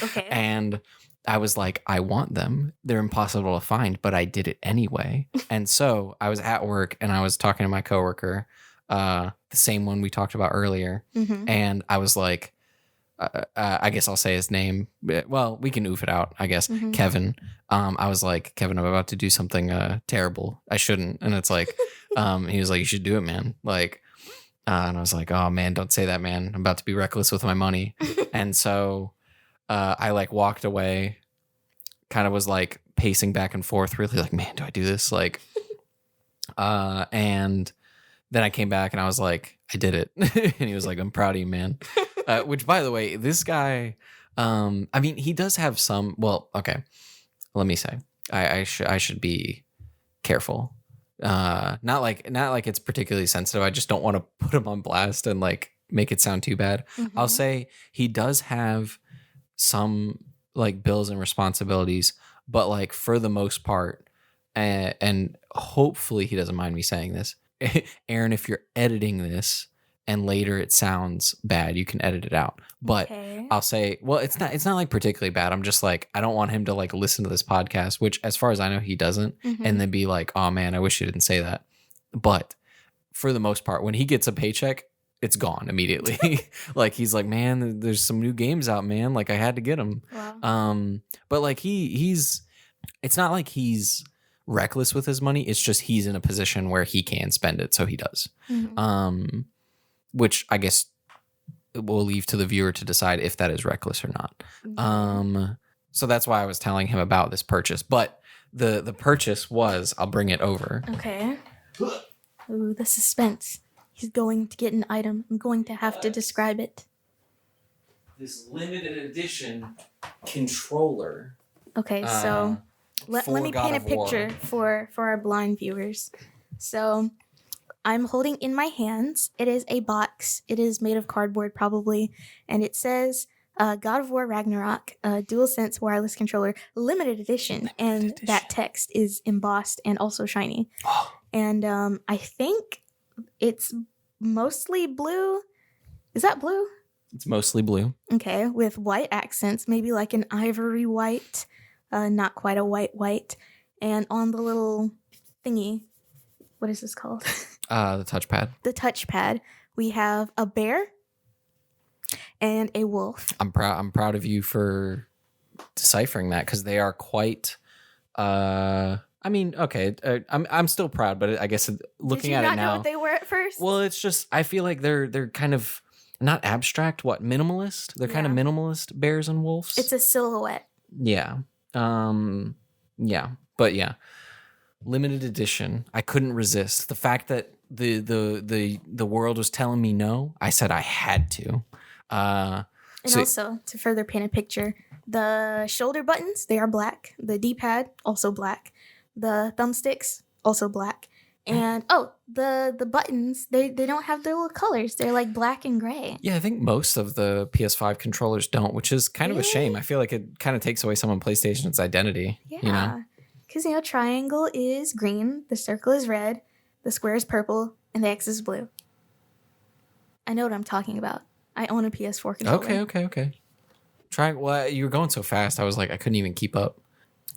Okay. And I was like, I want them. They're impossible to find, but I did it anyway. And so I was at work and I was talking to my coworker, the same one we talked about earlier. And I was like, I guess I'll say his name. Well, we can oof it out, I guess. Kevin. I was like, Kevin, I'm about to do something terrible. I shouldn't. And it's like, he was like, you should do it, man. Like, and I was like, oh man, don't say that, man. I'm about to be reckless with my money. And so I like walked away, kind of was like pacing back and forth, really like, man, do I do this? Like, and then I came back and I was like, I did it. And he was like, I'm proud of you, man. Which, by the way, this guy, I mean, he does have some, well, okay, let me say, I should be careful. Not like it's particularly sensitive. I just don't want to put him on blast and like make it sound too bad. I'll say he does have some like bills and responsibilities, but like for the most part, and hopefully he doesn't mind me saying this, Aaron, if you're editing this and later it sounds bad, you can edit it out. But I'll say, well, it's not like particularly bad. I'm just like, I don't want him to like listen to this podcast, which as far as I know, he doesn't, and then be like, oh man, I wish you didn't say that. But for the most part, when he gets a paycheck, it's gone immediately. Like he's like, man, there's some new games out, man. Like I had to get them. Wow. But like he's, it's not like he's reckless with his money. It's just he's in a position where he can spend it, so he does. Which I guess we'll leave to the viewer to decide if that is reckless or not. So that's why I was telling him about this purchase. But the purchase was, I'll bring it over. Okay. Ooh, the suspense. He's going to get an item. I'm going to have to describe it. This limited edition controller. Okay, so let me paint a picture for our blind viewers. So I'm holding in my hands, it is a box. It is made of cardboard probably, and it says God of War Ragnarok, DualSense wireless controller, limited edition, that text is embossed and also shiny. And I think it's mostly blue. Is that blue? It's mostly blue. Okay, with white accents, maybe like an ivory white, not quite a white. And on the little thingy, what is this called? The touchpad. The touchpad. We have a bear and a wolf. I'm proud of you for deciphering that, because they are quite. I mean, okay. I'm still proud, but I guess looking at it now. Did you not know what they were at first? Well, it's just I feel like they're kind of not abstract. What, minimalist? They're kind of minimalist bears and wolves. It's a silhouette. Yeah. Yeah. But yeah. Limited edition. I couldn't resist the fact that the world was telling me no. I said I had to. And also, to further paint a picture, the shoulder buttons, they are black. The D-pad, also black. The thumbsticks, also black. And the buttons, they don't have their little colors. They're like black and gray. Yeah, I think most of the PS5 controllers don't, which is kind of a shame. I feel like it kind of takes away some of PlayStation's identity. Yeah. You know? Because, triangle is green, the circle is red, the square is purple, and the X is blue. I know what I'm talking about. I own a PS4 controller. Okay. Well, you were going so fast. I was like, I couldn't even keep up.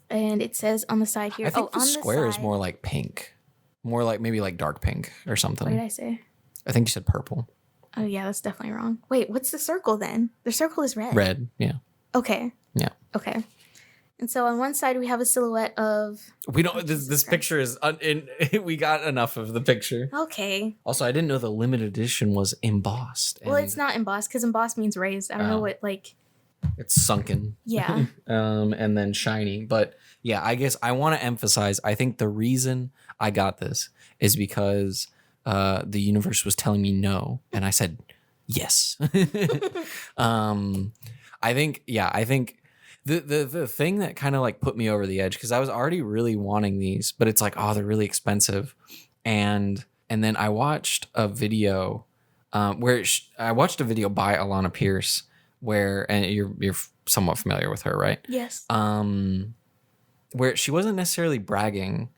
And it says on the side here. I think the on square the is side, more like pink. More like maybe like dark pink or something. What did I say? I think you said purple. Oh, yeah, that's definitely wrong. Wait, what's the circle then? The circle is red. Red, yeah. Okay. Yeah. Okay. And so on one side we have a silhouette of. We don't. This picture is. We got enough of the picture. Okay. Also, I didn't know the limited edition was embossed. Well, it's not embossed because embossed means raised. I don't know what like. It's sunken. Yeah. And then shiny. But yeah, I guess I want to emphasize. I think the reason I got this is because the universe was telling me no, and I said yes. I think. The thing that kind of like put me over the edge, because I was already really wanting these, but it's like, oh, they're really expensive. And then I watched a video I watched a video by Alana Pierce and you're somewhat familiar with her, right? Yes. Where she wasn't necessarily bragging,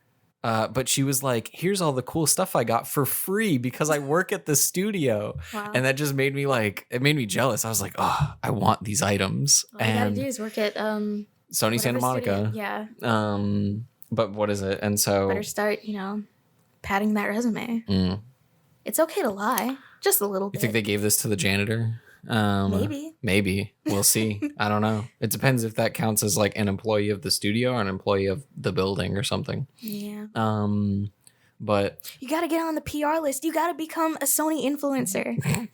but she was like, here's all the cool stuff I got for free because I work at the studio. Wow. And that just made me it made me jealous. I was like, oh, I want these items. All you gotta do is work at Sony Santa Monica. Studio. Yeah. But what is it? And so better start, padding that resume. It's okay to lie. Just a little bit. You think they gave this to the janitor? Maybe. We'll see. I don't know. It depends if that counts as like an employee of the studio or an employee of the building or something. Yeah. But you got to get on the PR list. You got to become a Sony influencer.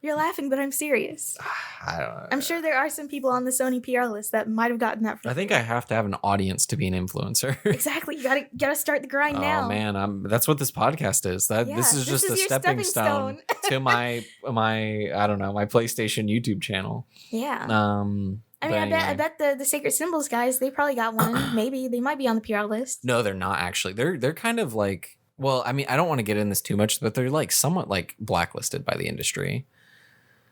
You're laughing, but I'm serious. I don't know. I'm sure there are some people on the Sony PR list that might have gotten that. I think I have to have an audience to be an influencer. Exactly. You gotta start the grind now. Oh man, that's what this podcast is. This is just a stepping stone to my I don't know, my PlayStation YouTube channel. Yeah. I bet the Sacred Symbols guys, they probably got one. Maybe they might be on the PR list. No, they're not actually. They're kind of like, well, I mean, I don't want to get in this too much, but they're like somewhat like blacklisted by the industry.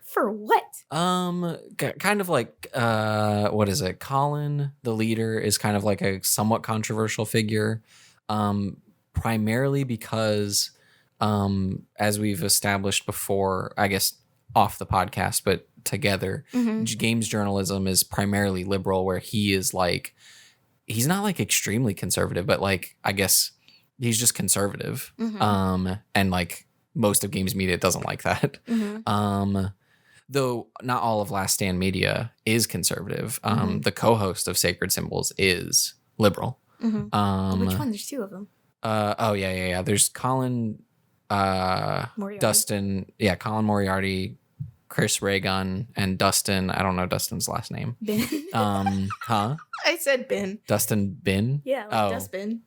For what? Kind of like what is it? Colin, the leader, is kind of like a somewhat controversial figure, primarily because, as we've established before, I guess off the podcast, but together, games journalism is primarily liberal, where he is like, he's not like extremely conservative, but like I guess he's just conservative, and like most of games media doesn't like that. Though not all of Last Stand Media is conservative. The co-host of Sacred Symbols is liberal. Which one? There's two of them. Yeah. There's Colin, Moriarty. Dustin. Yeah, Colin Moriarty, Chris Recon, and Dustin. I don't know Dustin's last name. Bin. Huh? I said Bin. Dustin Bin? Yeah, like Dustbin.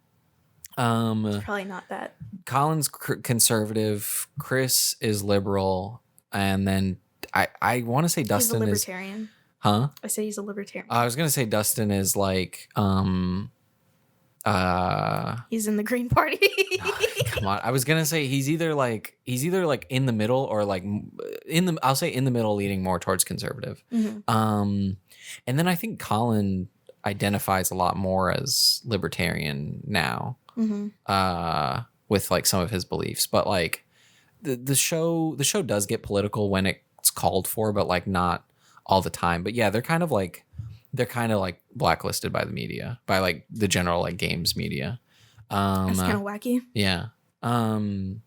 It's probably not that. Colin's conservative. Chris is liberal, and then I want to say Dustin is libertarian. Huh? I said he's a libertarian. I was gonna say Dustin is like he's in the Green Party. Come on. I was gonna say he's either like in the middle or like I'll say in the middle, leaning more towards conservative. And then I think Colin identifies a lot more as libertarian now, with like some of his beliefs. But like the show does get political when it's called for, but like not all the time. But yeah, they're kind of like blacklisted by the media, by like the general like games media. That's kind of wacky. Yeah. And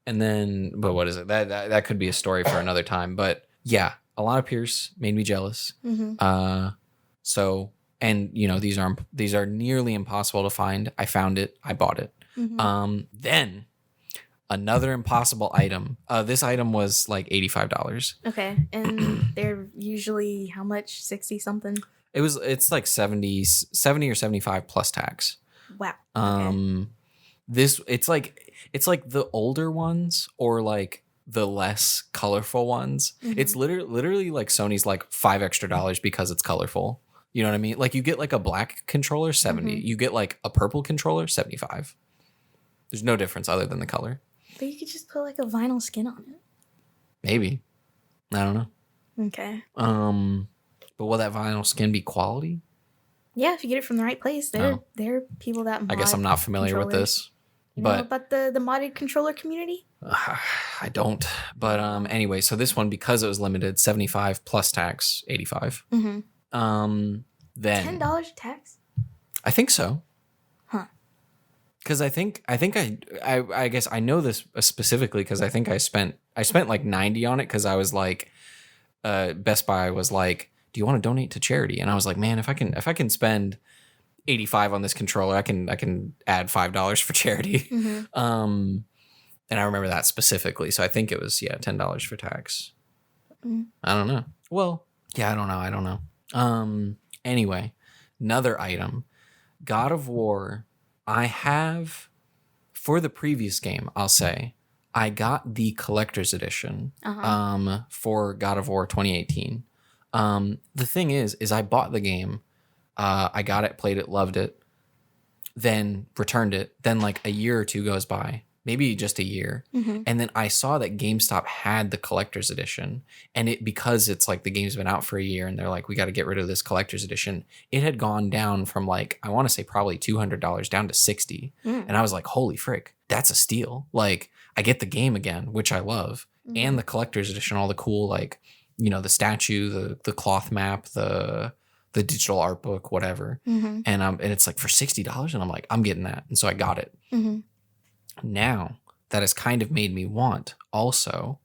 then, but what is it? That could be a story for another time. But yeah, Alana Pierce made me jealous. So, and these are nearly impossible to find. I found it. I bought it. Then another impossible item. This item was like $85. Okay, and they're usually how much? 60 something. It's like 70 or 75 plus tax. Wow. Okay. It's like the older ones or like the less colorful ones. It's literally like Sony's like $5 extra because it's colorful. You know what I mean? Like you get like a black controller, 70. You get like a purple controller, 75. There's no difference other than the color. But you could just put like a vinyl skin on it. Maybe. I don't know. Okay. But will that vinyl skin be quality? Yeah, if you get it from the right place. There are people that mod I guess I'm not familiar with this. You know about the modded controller community? I don't. But anyway, so this one, because it was limited, 75 plus tax, 85. Mm-hmm. Then $10 tax? I think so. Huh. Because I guess I know this specifically because I think I spent like 90 on it because I was like, Best Buy was like, do you want to donate to charity? And I was like, man, if I can spend 85 on this controller, I can add $5 for charity. Mm-hmm. And I remember that specifically. So I think it was, $10 for tax. Mm-hmm. I don't know. Well, yeah, I don't know. Anyway, another item, God of War. I have, for the previous game, I'll say, I got the collector's edition for God of War 2018. The thing is I bought the game. I got it, played it, loved it, then returned it. Then like a year or two goes by, maybe just a year. Mm-hmm. And then I saw that GameStop had the collector's edition. And because it's like the game's been out for a year and they're like, we got to get rid of this collector's edition. It had gone down from like, I want to say probably $200 down to $60. And I was like, holy frick, that's a steal. Like I get the game again, which I love. Mm-hmm. And the collector's edition, all the cool, like, the statue, the cloth map, the digital art book, whatever. Mm-hmm. And it's like for $60. And I'm like, I'm getting that. And so I got it. Mm-hmm. Now, that has kind of made me want also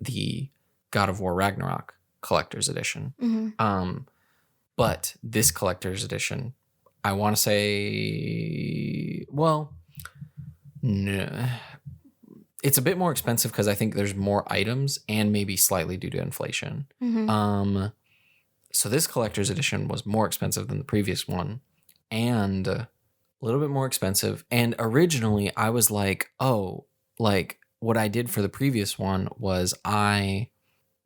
the God of War Ragnarok collector's edition. Mm-hmm. But this collector's edition, I want to say, well, no, it's a bit more expensive because I think there's more items and maybe slightly due to inflation. Mm-hmm. So this collector's edition was more expensive than the previous one and a little bit more expensive. And originally I was like, oh, like what I did for the previous one was I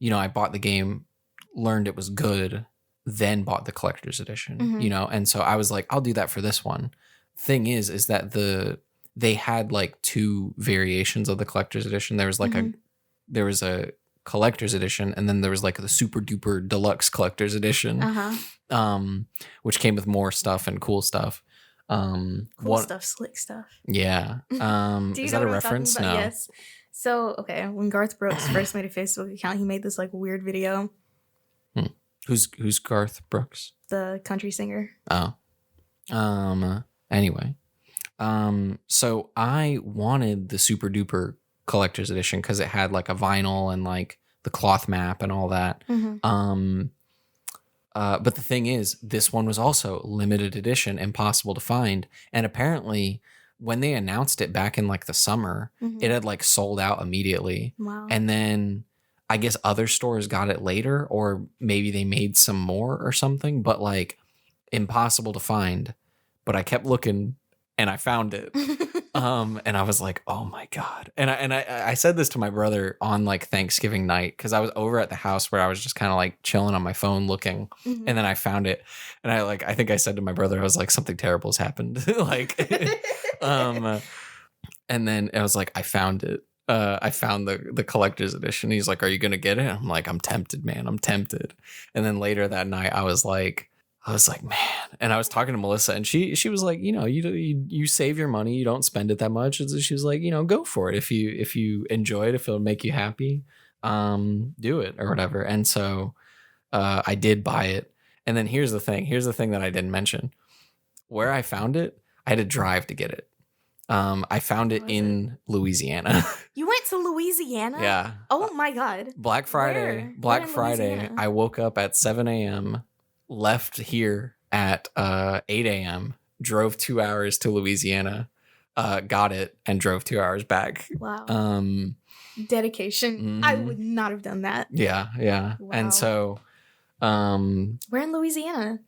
bought the game, learned it was good, then bought the collector's edition, mm-hmm. And so I was like, I'll do that for this one. Thing is that they had like two variations of the collector's edition. There was like mm-hmm. a collector's edition, and then there was like the super duper deluxe collector's edition, which came with more stuff and cool stuff. Stuff, slick stuff. Yeah. Is that a reference? No. Yes. So, okay, when Garth Brooks first made a Facebook account, he made this like weird video. Who's Garth Brooks? The country singer. Oh. Anyway. So I wanted the super duper collector's edition because it had like a vinyl and like the cloth map and all that. Mm-hmm. But the thing is, this one was also limited edition, impossible to find. And apparently when they announced it back in like the summer, mm-hmm. it had like sold out immediately. Wow. And then I guess other stores got it later, or maybe they made some more or something, but like impossible to find. But I kept looking and I found it. And I was like, oh my God. And I said this to my brother on like Thanksgiving night, because I was over at the house where I was just kind of like chilling on my phone looking. Mm-hmm. And then I found it. And I think I said to my brother, I was like, something terrible has happened. Like, and then I was like, I found it. I found the collector's edition. He's like, are you going to get it? I'm like, I'm tempted, man. I'm tempted. And then later that night, I was like, man, and I was talking to Melissa, and she was like, you save your money, you don't spend it that much. And so she was like, go for it. If you enjoy it, if it'll make you happy, do it or whatever. And so I did buy it. And then here's the thing that I didn't mention. Where I found it, I had to drive to get it. I found it in Louisiana. You went to Louisiana? Yeah. Oh my God. Black Friday. I woke up at 7 a.m., left here at 8 a.m., drove 2 hours to Louisiana, got it, and drove 2 hours back. Wow. Dedication. Mm-hmm. I would not have done that. Yeah. Wow. And so where in Louisiana?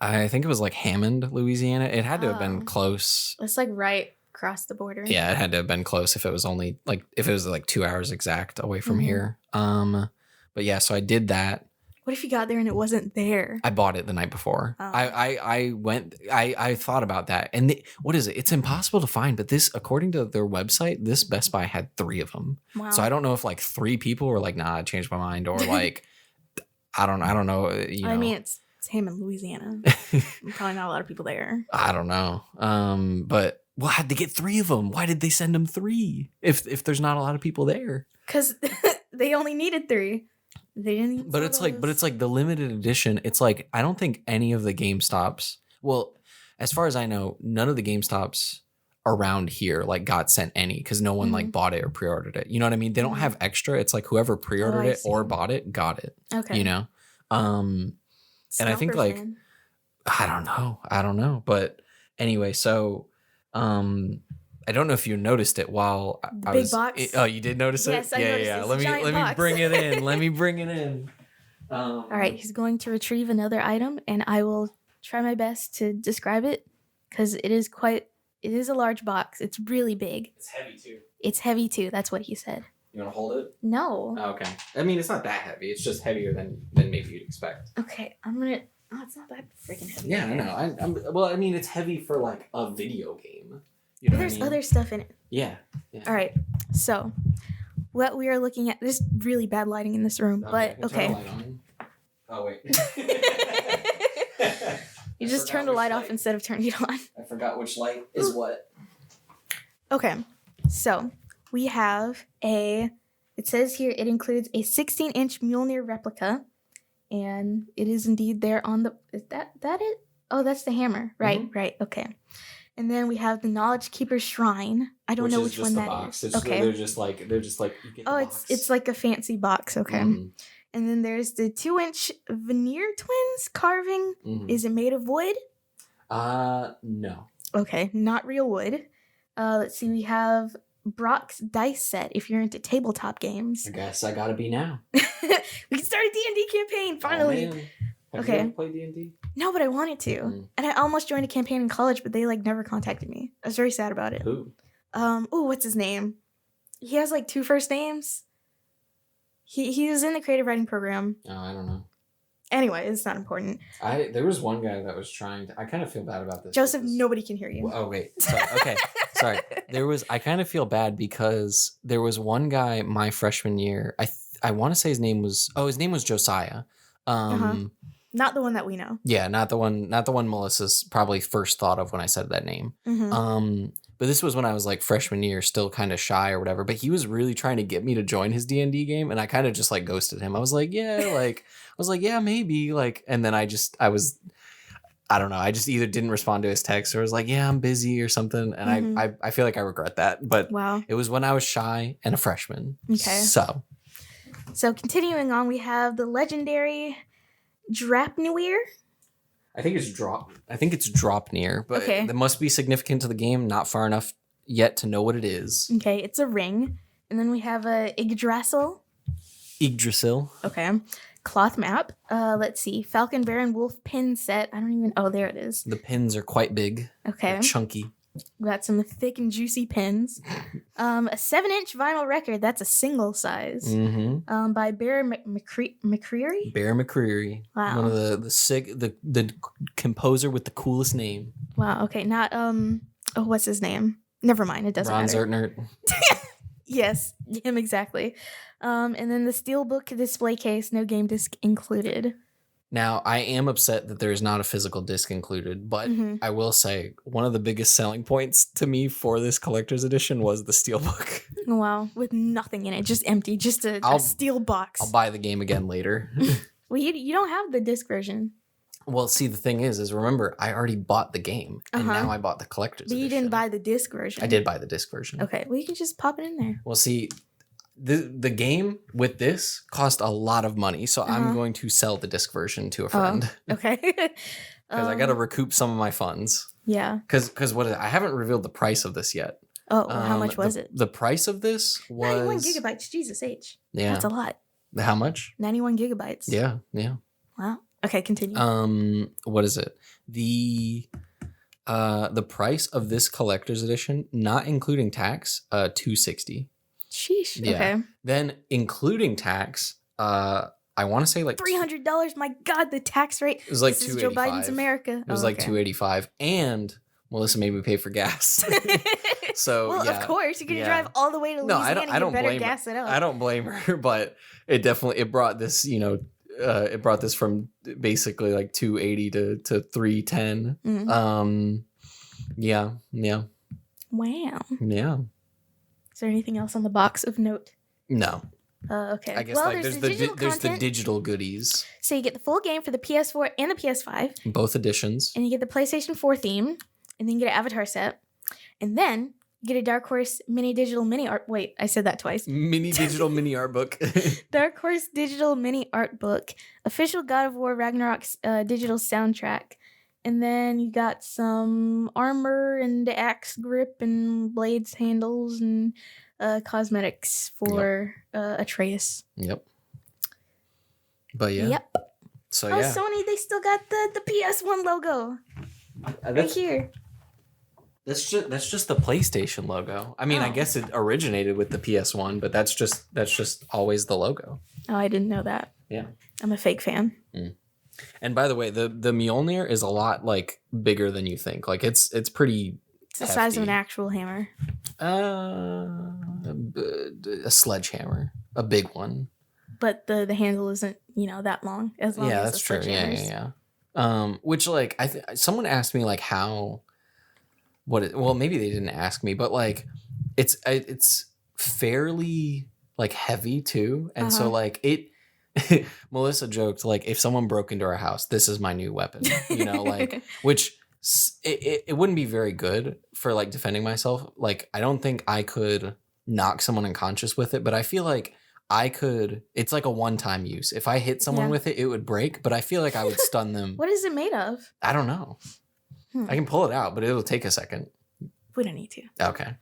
I think it was like Hammond, Louisiana. It had to have been close. It's like right across the border. Yeah, it had to have been close if it was only like 2 hours exact away from mm-hmm. here. But yeah, so I did that. What if you got there and it wasn't there? I bought it the night before. Oh. I thought about that. And what is it? It's impossible to find. But this, according to their website, this Best Buy had 3 of them. Wow. So I don't know if like 3 people were like, nah, I changed my mind. Or like, I don't know. I mean, it's Hammond, Louisiana. Probably not a lot of people there. I don't know. But Well, I had to get 3 of them. Why did they send them 3 if there's not a lot of people there? Because they only needed 3. They didn't even But it's like the limited edition. It's like I don't think any of the GameStops. Well, as far as I know, none of the GameStops around here like got sent any because no one like bought it or pre-ordered it. You know what I mean? They don't have extra. It's like whoever pre-ordered it or bought it got it. Okay. You know? And I think like fan. I don't know. But anyway, so I don't know if you noticed it while I big was. Box? Oh, you did notice it? Yes, I noticed it. Let me bring it in. Let me bring it in. All right, he's going to retrieve another item, and I will try my best to describe it because it is a large box. It's really big. It's heavy too. That's what he said. You want to hold it? No. Oh, okay. I mean, it's not that heavy. It's just heavier than maybe you'd expect. Okay, I'm gonna. Oh, it's not that freaking heavy. Yeah, I know. Well, I mean, it's heavy for like a video game. You know There's other stuff in it. Yeah. All right. So, what we are looking at, there's really bad lighting in this room, but okay. Turn the light on. Oh, wait. You just turned the light off instead of turning it on. I forgot which light is what. Okay. So, we have it says here it includes a 16-inch Mjolnir replica, and it is indeed there on the, is that it? Oh, that's the hammer. Right, right, okay. And then we have the Knowledge Keeper's Shrine. I don't know which one that is. Okay. They're just like you get the box. It's like a fancy box. Okay. Mm-hmm. And then there's the 2-inch Veneer Twins carving. Mm-hmm. Is it made of wood? No. Okay, not real wood. Let's see. We have Brock's dice set. If you're into tabletop games, I guess I gotta be now. We can start a D&D campaign finally. Oh, have you ever played D&D? No, but I wanted to. And I almost joined a campaign in college, but they like never contacted me. I was very sad about it. Who? What's his name? He has like 2 first names. He was in the creative writing program. Oh, I don't know. Anyway, it's not important. There was one guy that was trying to. I kind of feel bad about this. Joseph, nobody can hear you. Oh wait, sorry. Okay, sorry. I kind of feel bad because there was one guy my freshman year. I want to say his name was Josiah. Not the one that we know. Yeah, not the one Melissa's probably first thought of when I said that name. Mm-hmm. But this was when I was like freshman year, still kind of shy or whatever. But he was really trying to get me to join his D&D game, and I kind of just like ghosted him. I was like, yeah, maybe, like, and then I don't know. I just either didn't respond to his text or was like, yeah, I'm busy or something. And I feel like I regret that. But wow. It was when I was shy and a freshman. Okay. So continuing on, we have the legendary Drapnir. I think it's Dropnir, but okay. It must be significant to the game, not far enough yet to know what it is. Okay, it's a ring. And then we have a Yggdrasil. Okay. Cloth map. Let's see. Falcon, Bear, and Wolf pin set. There it is. The pins are quite big. Okay. They're chunky. We got some thick and juicy pins. A 7-inch vinyl record. That's a single size. Mm-hmm. By Bear McCreary. Bear McCreary. Wow. One of the composer with the coolest name. Wow. Okay. Not what's his name? Never mind. It doesn't matter. Ron Zertner. Yes, him exactly. And then the steelbook display case, no game disc included. Now, I am upset that there is not a physical disc included, but I will say one of the biggest selling points to me for this collector's edition was the steelbook. Wow, with nothing in it, just empty, just a steel box. I'll buy the game again later. Well, you don't have the disc version. Well, see, the thing is remember, I already bought the game, and now I bought the collector's edition. But you didn't buy the disc version. I did buy the disc version. Okay, well, you can just pop it in there. Well, see, the game with this cost a lot of money, so I'm going to sell the disc version to a friend. Okay. Because I got to recoup some of my funds. Yeah. Because what is it? I haven't revealed the price of this yet. Oh, well, how much was it? The price of this was 91 gigabytes. Jesus H. Yeah, that's a lot. How much? 91 gigabytes. Yeah. Wow. Okay, continue. What is it? The price of this collector's edition, not including tax, $260. Sheesh. Yeah. Okay. Then including tax, I want to say like $300. My God, the tax rate. It was like this $285. is Joe Biden's America. It was like $285, and Melissa made me pay for gas. So well, of course, you can drive all the way to Louisiana. I don't blame gas it up. I don't blame her, but it brought this, it brought this from basically like $280 to $310. Yeah. Wow. Yeah. Is there anything else on the box of note? No. Okay. I guess well, like there's the digital goodies. So you get the full game for the PS4 and the PS5. Both editions. And you get the PlayStation 4 theme. And then you get an Avatar set. And then you get a Dark Horse digital mini art. Wait, I said that twice. Digital mini art book. Dark Horse digital mini art book. Official God of War Ragnarok's digital soundtrack. And then you got some armor and axe grip and blades handles and cosmetics for Atreus. Yep. But yeah. Yep. So oh, yeah. Sony, they still got the PS1 logo right here. That's just the PlayStation logo. I mean, I guess it originated with the PS1, but that's just always the logo. Oh, I didn't know that. Yeah. I'm a fake fan. Mm. And by the way, the Mjolnir is a lot like bigger than you think. Like it's pretty. It's the size of an actual hammer. A sledgehammer, a big one. But the handle isn't that long. As long as that's true. Yeah. Which like someone asked me like how. Well, maybe they didn't ask me, but like it's fairly like heavy too, and so like it. Melissa joked like if someone broke into our house, this is my new weapon, like which it wouldn't be very good for like defending myself. Like I don't think I could knock someone unconscious with it, but I feel like I could. It's like a one-time use. If I hit someone with it, it would break, but I feel like I would stun them. What is it made of? I don't know. I can pull it out, but it'll take a second. We don't need to. Okay.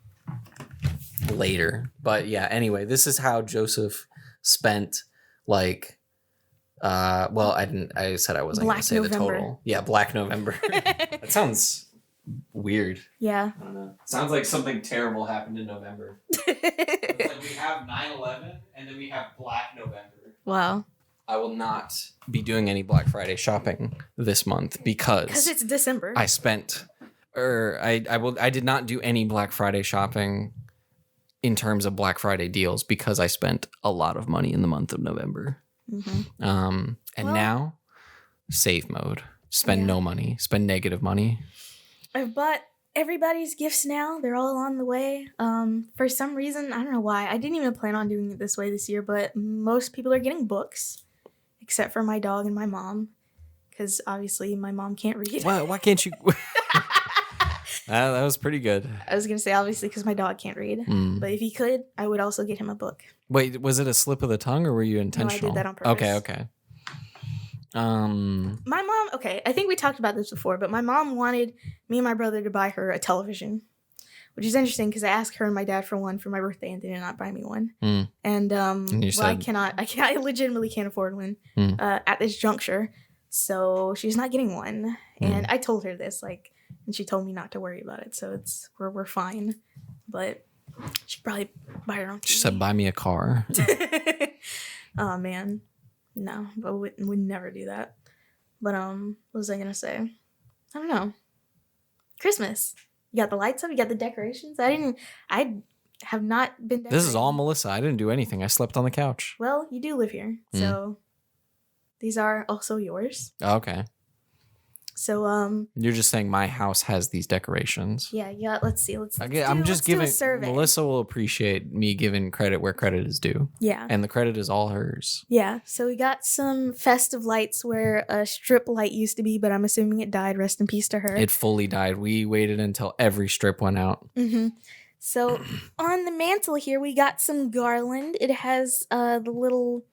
Later. But yeah, anyway, this is how Joseph spent like I said I wasn't going to say November. the total. Yeah, Black November. That sounds weird. Yeah. I don't know. Sounds like something terrible happened in November. It's like we have 9/11 and then we have Black November. Wow. I will not be doing any Black Friday shopping this month because it's December. I spent I did not do any Black Friday shopping in terms of Black Friday deals because I spent a lot of money in the month of November. Mm-hmm. Now save mode. Spend no money. Spend negative money. I've bought everybody's gifts now. They're all on the way. For some reason, I don't know why. I didn't even plan on doing it this way this year, but most people are getting books, except for my dog and my mom, because obviously my mom can't read. Why can't you? That was pretty good. I was going to say obviously because my dog can't read, but if he could, I would also get him a book. Wait, was it a slip of the tongue or were you intentional? No, I did that on purpose. Okay. My mom, I think we talked about this before, but my mom wanted me and my brother to buy her a television, which is interesting because I asked her and my dad for one for my birthday and they did not buy me one. And you said, I legitimately can't afford one at this juncture. So she's not getting one. And I told her this, and she told me not to worry about it. So we're fine. But she'd probably buy her own TV. She said, buy me a car. Oh, man. No, but we'd never do that. But what was I gonna say? I don't know. Christmas. You got the lights up. You got the decorations. I have not been decorating. This is all Melissa. I didn't do anything. I slept on the couch. Well, you do live here, so these are also yours. Okay. So you're just saying my house has these decorations. Yeah. Let's see. I'm just giving. Melissa will appreciate me giving credit where credit is due. Yeah. And the credit is all hers. Yeah. So we got some festive lights where a strip light used to be, but I'm assuming it died. Rest in peace to her. It fully died. We waited until every strip went out. Mm-hmm. So on the mantle here, we got some garland. It has the little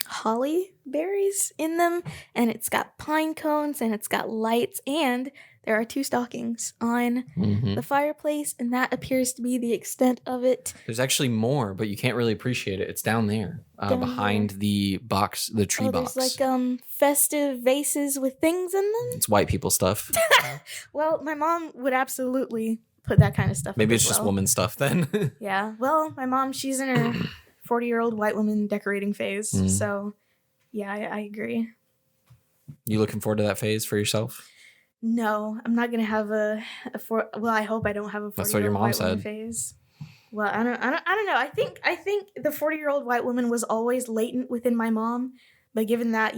holly berries in them, and it's got pine cones, and it's got lights, and there are 2 stockings on the fireplace, and that appears to be the extent of it. There's actually more, but you can't really appreciate it. It's down there, behind the box, the tree box. There's festive vases with things in them. It's white people stuff. Well, my mom would absolutely put that kind of stuff. Maybe it's just woman stuff then. Yeah. Well, my mom, she's in her 40-year-old white woman decorating phase. So, yeah, I agree. You looking forward to that phase for yourself? No, I'm not gonna have I hope I don't have a 40-year-old That's what your mom white said. woman phase. Well, I don't know. I think the 40-year-old white woman was always latent within my mom, but given that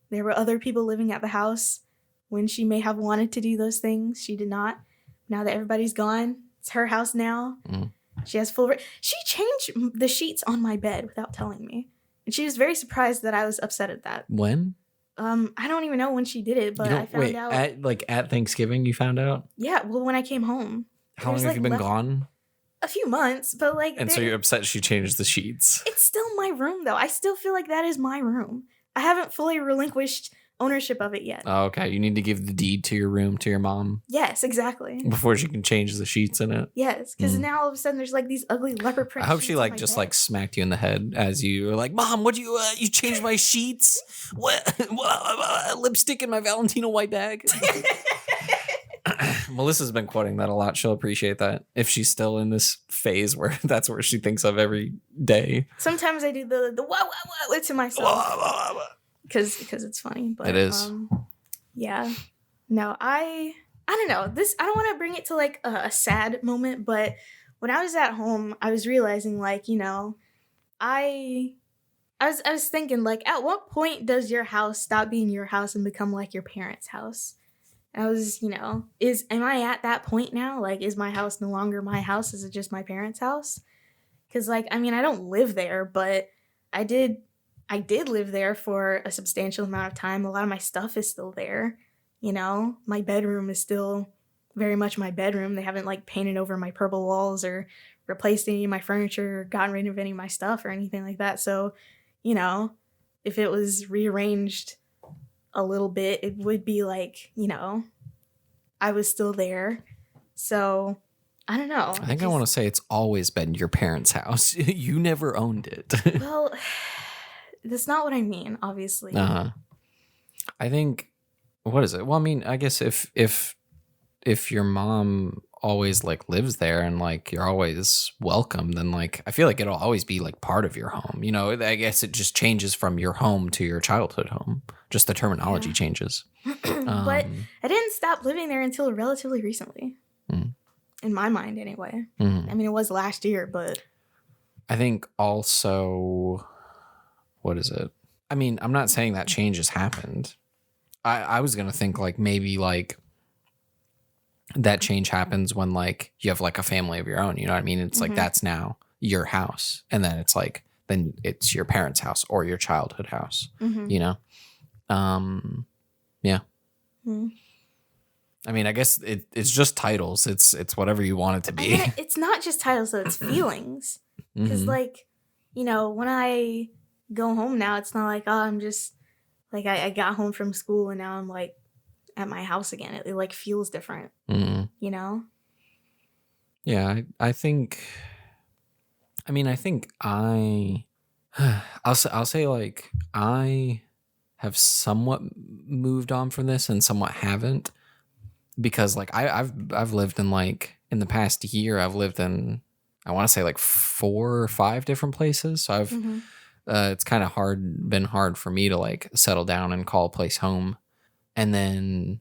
there were other people living at the house when she may have wanted to do those things, she did not. Now that everybody's gone, It's her house now. She has full. She changed the sheets on my bed without telling me, and she was very surprised that I was upset at that. When? I don't even know when she did it, but I found out at Thanksgiving. You found out? Yeah, well, when I came home. How long have you been gone? A few months, but like. And so you're upset she changed the sheets. It's still my room, though. I still feel like that is my room. I haven't fully relinquished ownership of it yet. Oh, okay. You need to give the deed to your room to your mom. Yes, exactly. Before she can change the sheets in it. Yes, because now all of a sudden there's like these ugly leopard print. I hope she like just like smacked you in the head as you were like, Mom, what you changed my sheets? What? Lipstick in my Valentino white bag? Melissa's been quoting that a lot. She'll appreciate that if she's still in this phase where that's what she thinks of every day. Sometimes I do the wah to myself because it's funny. But it is. Yeah. No, I don't know. I don't want to bring it to like a sad moment, but when I was at home, I was realizing like, you know, I was thinking like, at what point does your house stop being your house and become like your parents' house? I was, you know, am I at that point now? Like, is my house no longer my house? Is it just my parents' house? Because, like, I mean, I don't live there, but I did live there for a substantial amount of time. A lot of my stuff is still there, you know? My bedroom is still very much my bedroom. They haven't, like, painted over my purple walls or replaced any of my furniture or gotten rid of any of my stuff or anything like that. So, you know, if it was rearranged a little bit, it would be like, you know, I was still there. So I don't know. I think I want to say it's always been your parents' house. You never owned it. Well, that's not what I mean, obviously. I think, what is it? Well, I mean, I guess if your mom always like lives there and like you're always welcome, then like I feel like it'll always be like part of your home. You know, I guess it just changes from your home to your childhood home. Just the terminology changes. But I didn't stop living there until relatively recently. In my mind, anyway. I mean, it was last year, but I think also, what is it? I mean, I'm not saying that change has happened. I was gonna think like maybe like that change happens when like you have like a family of your own, you know what I mean? It's like that's now your house, and then it's like then it's your parents' house or your childhood house, you know? Yeah. I mean, I guess it's just titles. It's whatever you want it to be. I mean, it's not just titles, though. It's feelings. Because like, you know, when I go home now, it's not like, oh, I'm just like I got home from school and now I'm like at my house again. It like feels different, you know? Yeah, I think. I mean, I think I'll say like I have somewhat moved on from this and somewhat haven't, because like I've lived in like in the past year I've lived in, I want to say like 4 or 5 different places. So I've it's kind of been hard for me to like settle down and call a place home. And then,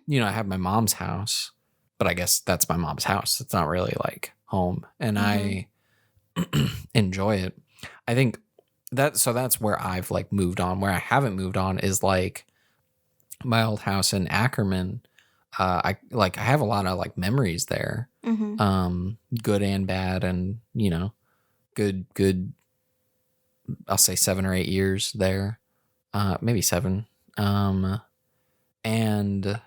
you know, I have my mom's house, but I guess that's my mom's house. It's not really like home, and I enjoy it. I think that's where I've like moved on. Where I haven't moved on is like my old house in Ackerman. I have a lot of like memories there, good and bad, and you know, good. I'll say 7 or 8 years there, maybe 7. And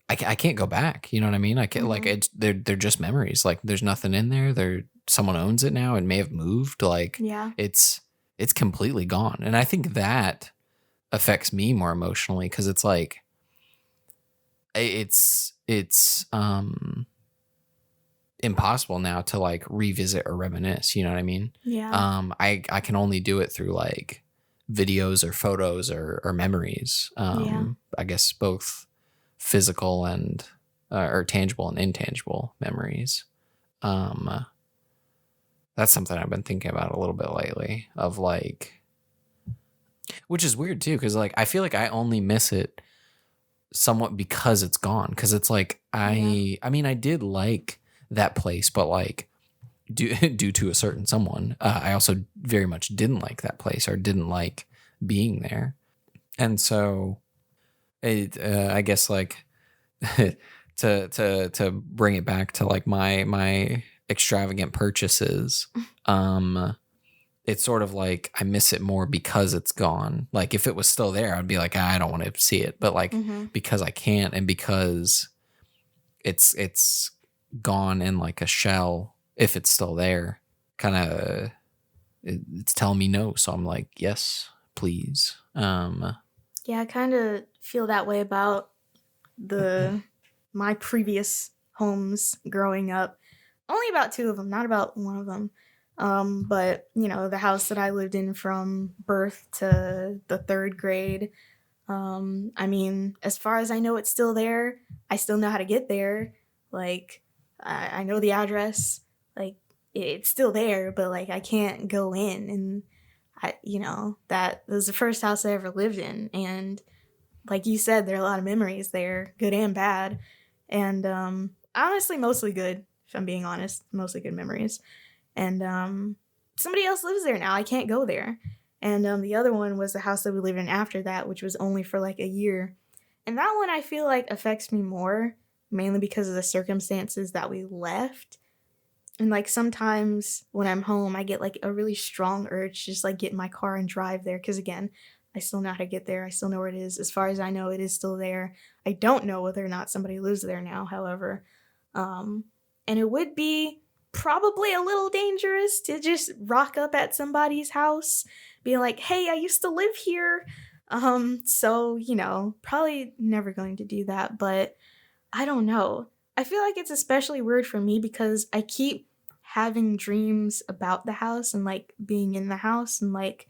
I can't go back. You know what I mean? I can't like they're just memories. Like there's nothing in there. Someone owns it now and may have moved. Like it's completely gone. And I think that affects me more emotionally because it's like it's impossible now to like revisit or reminisce. You know what I mean? Yeah. I can only do it through like videos or photos or memories. I guess both physical and or tangible and intangible memories. That's something I've been thinking about a little bit lately, of like, which is weird too, because like I feel like I only miss it somewhat because it's gone. Because it's like I mean I did like that place, but like due to a certain someone, I also very much didn't like that place or didn't like being there. And so I guess like to bring it back to like my extravagant purchases, it's sort of like I miss it more because it's gone. Like if it was still there, I'd be like, I don't want to see it. But like because I can't, and because it's gone in like a shell, if it's still there, kind of it's telling me no. So I'm like, yes, please. Yeah, I kind of feel that way about my previous homes growing up. Only about 2 of them, not about one of them. But you know, the house that I lived in from birth to the 3rd grade. I mean, as far as I know, it's still there. I still know how to get there. Like, I know the address. Like, it's still there, but like, I can't go in. And that was the first house I ever lived in. And like you said, there are a lot of memories there, good and bad. And honestly, mostly good, if I'm being honest. Mostly good memories. And somebody else lives there now. I can't go there. And the other one was the house that we lived in after that, which was only for like a year. And that one I feel like affects me more, mainly because of the circumstances that we left. And like sometimes when I'm home, I get like a really strong urge to just like get in my car and drive there. Because again, I still know how to get there. I still know where it is. As far as I know, it is still there. I don't know whether or not somebody lives there now, however. And it would be probably a little dangerous to just rock up at somebody's house, being like, hey, I used to live here. So, probably never going to do that. But I don't know. I feel like it's especially weird for me because I keep having dreams about the house and like being in the house and like,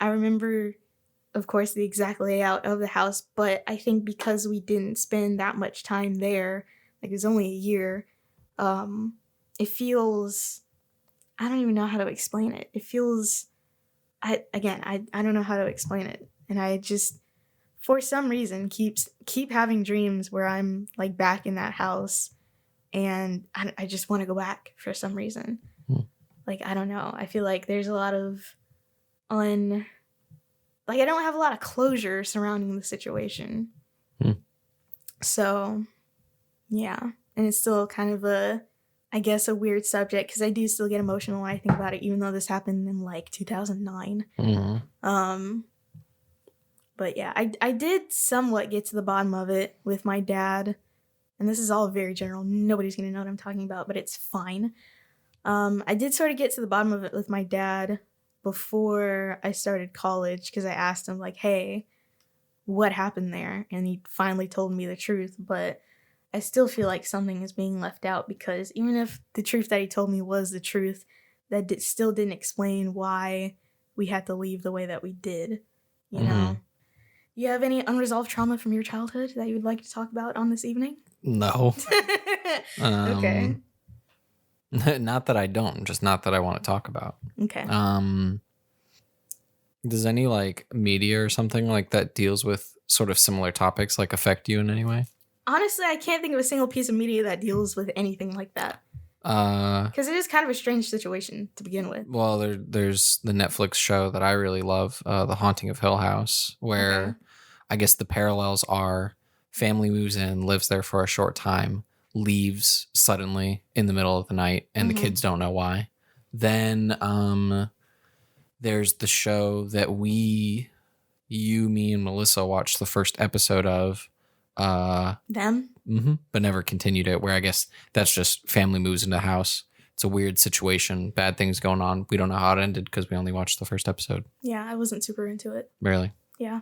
I remember, of course, the exact layout of the house, but I think because we didn't spend that much time there, like it was only a year, it feels, I don't even know how to explain it. It feels, I don't know how to explain it. And I just, for some reason, keep having dreams where I'm like back in that house and I just want to go back for some reason. Like, I don't know. I feel like there's a lot of I don't have a lot of closure surrounding the situation. So, yeah. And it's still kind of a weird subject because I do still get emotional when I think about it, even though this happened in like 2009. But yeah, I did somewhat get to the bottom of it with my dad. And this is all very general. Nobody's going to know what I'm talking about, but it's fine. I did sort of get to the bottom of it with my dad before I started college because I asked him, like, hey, what happened there? And he finally told me the truth. But I still feel like something is being left out because even if the truth that he told me was the truth, that still didn't explain why we had to leave the way that we did, you know? You have any unresolved trauma from your childhood that you would like to talk about on this evening? No. Okay. Not that I don't, just not that I want to talk about. Okay. Does any like media or something like that deals with sort of similar topics like affect you in any way? Honestly, I can't think of a single piece of media that deals with anything like that. Because it is kind of a strange situation to begin with. Well, there's the Netflix show that I really love, The Haunting of Hill House, where I guess the parallels are family moves in, lives there for a short time, leaves suddenly in the middle of the night, and the kids don't know why. Then there's the show that you, me, and Melissa watched the first episode of. Them? But never continued it, where I guess that's just family moves into a house. It's a weird situation, bad things going on. We don't know how it ended because we only watched the first episode. Yeah, I wasn't super into it. Barely. Yeah.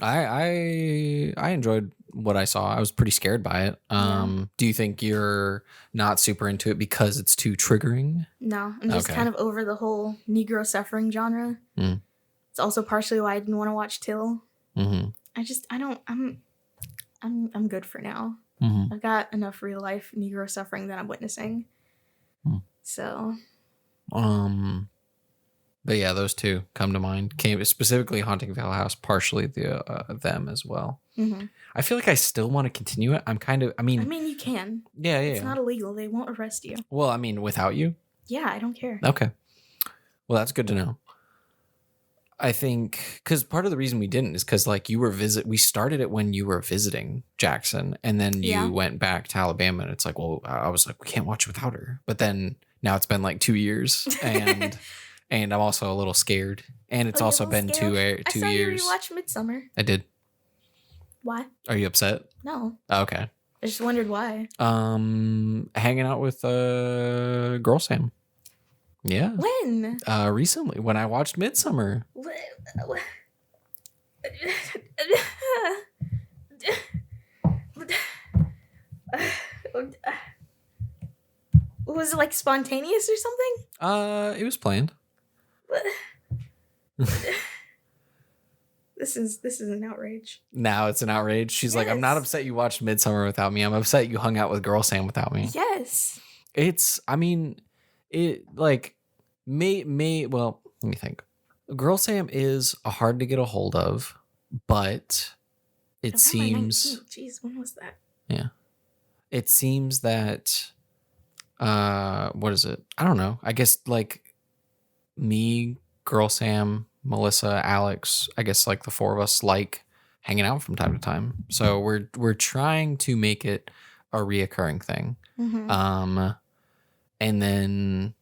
I enjoyed what I saw. I was pretty scared by it. Do you think you're not super into it because it's too triggering? No, I'm just kind of over the whole Negro suffering genre. It's also partially why I didn't want to watch Till. I'm good for now. I've got enough real life Negro suffering that I'm witnessing. So. But yeah, those two come to mind. Came specifically Haunting of Hill House, partially them as well. I feel like I still want to continue it. I mean, you can. Yeah. It's not illegal. They won't arrest you. Well, I mean, without you? Yeah, I don't care. Okay. Well, that's good to know. I think because part of the reason we didn't is because like we started it when you were visiting Jackson, and then you went back to Alabama, and it's like, well, I was like, we can't watch it without her. But then now it's been like 2 years, and I'm also a little scared, and it's also been scared? 2 years. I saw you rewatch Midsummer. I did. Why? Are you upset? No. Oh, okay. I just wondered why. Hanging out with Girl Sam. Yeah. When? Recently, when I watched Midsummer. Was it like spontaneous or something? It was planned. This is an outrage. Now it's an outrage. She's like, I'm not upset you watched Midsummer without me. I'm upset you hung out with Girl Sam without me. Yes. Well, let me think. Girl Sam is hard to get a hold of, but it seems. Jeez, when was that? Yeah. It seems that. What is it? I don't know. I guess like me, Girl Sam, Melissa, Alex, I guess like the four of us like hanging out from time to time. So we're trying to make it a reoccurring thing. Mm-hmm. And then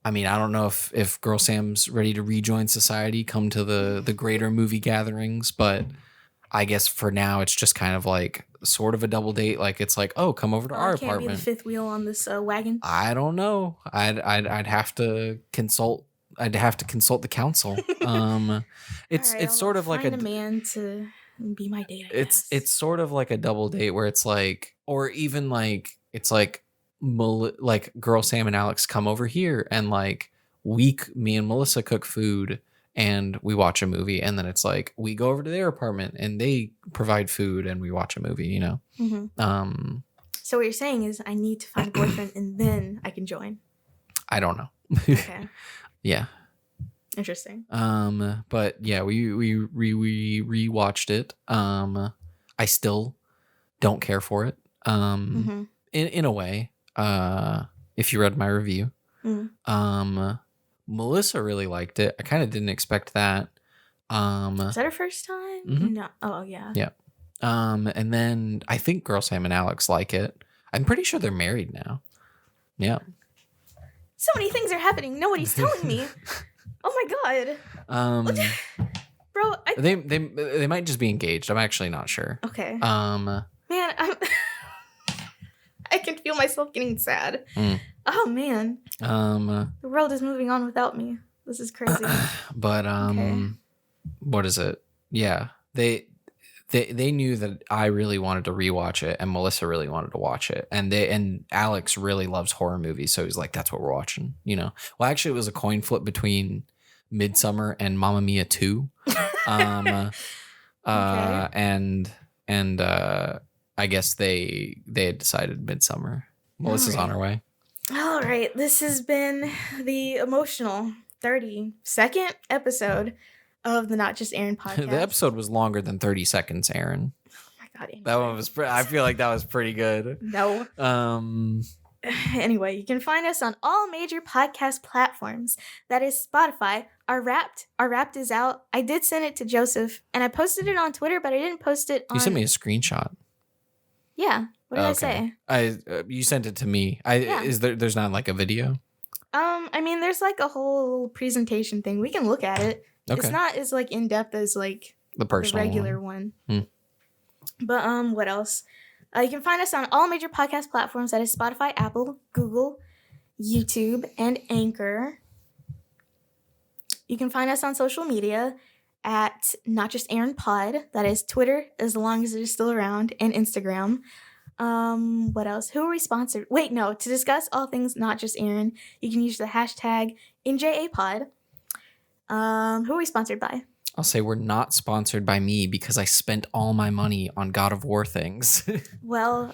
I mean, I don't know if Girl Sam's ready to rejoin society, come to the greater movie gatherings, but I guess for now it's just kind of like sort of a double date. Like it's like, oh, come over to our apartment. Can't be the fifth wheel on this wagon. I don't know. I'd have to consult. I'd have to consult the council. It's sort of like a man to be my date. It's sort of like a double date where it's like, or even like it's like Girl Sam and Alex come over here and like me and Melissa cook food and we watch a movie, and then it's like we go over to their apartment and they provide food and we watch a movie, you know. Mm-hmm. So what you're saying is I need to find a boyfriend and then I can join. I don't know. Okay. Yeah. Interesting. But yeah, we rewatched it. I still don't care for it. In a way. If you read my review. Melissa really liked it. I kind of didn't expect that. Was that her first time? Mm-hmm. No. Oh yeah. Yeah. And then I think Girl Sam and Alex like it. I'm pretty sure they're married now. Yeah. So many things are happening. Nobody's telling me. Oh my god. Bro, they might just be engaged. I'm actually not sure. Okay. Man, I can feel myself getting sad. Oh man. The world is moving on without me. This is crazy. But okay. What is it? Yeah. They knew that I really wanted to rewatch it and Melissa really wanted to watch it. And Alex really loves horror movies, so he's like, that's what we're watching, you know. Well, actually it was a coin flip between Midsummer and Mamma Mia 2. Okay. And I guess they had decided Midsummer. Melissa's on her way. All right. This has been the emotional 32nd episode of the Not Just Arin podcast. The episode was longer than 30 seconds, Arin. Oh my god. Anyway. That one was I feel like that was pretty good. No. Anyway, you can find us on all major podcast platforms. That is Spotify. Our Wrapped is out. I did send it to Joseph and I posted it on Twitter, but I didn't post it on... You sent me a screenshot. Yeah. What did I say? You sent it to me. There's not like a video? I mean, there's like a whole presentation thing. We can look at it. Okay. It's not as like in depth as like the regular one. But what else? You can find us on all major podcast platforms. That is Spotify, Apple, Google, YouTube, and Anchor. You can find us on social media at Not Just Arin Pod. That is Twitter, as long as it is still around, and Instagram. What else? Who are we sponsored? Wait, no. To discuss all things Not Just Arin, you can use the hashtag NJAPod. Who are we sponsored by? I'll say we're not sponsored by me because I spent all my money on God of War things. Well,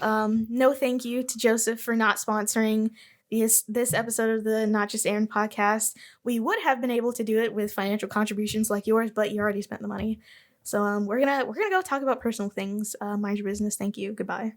no thank you to Joseph for not sponsoring this episode of the Not Just Arin podcast. We would have been able to do it with financial contributions like yours, but you already spent the money. So we're gonna go talk about personal things. Mind your business. Thank you. Goodbye.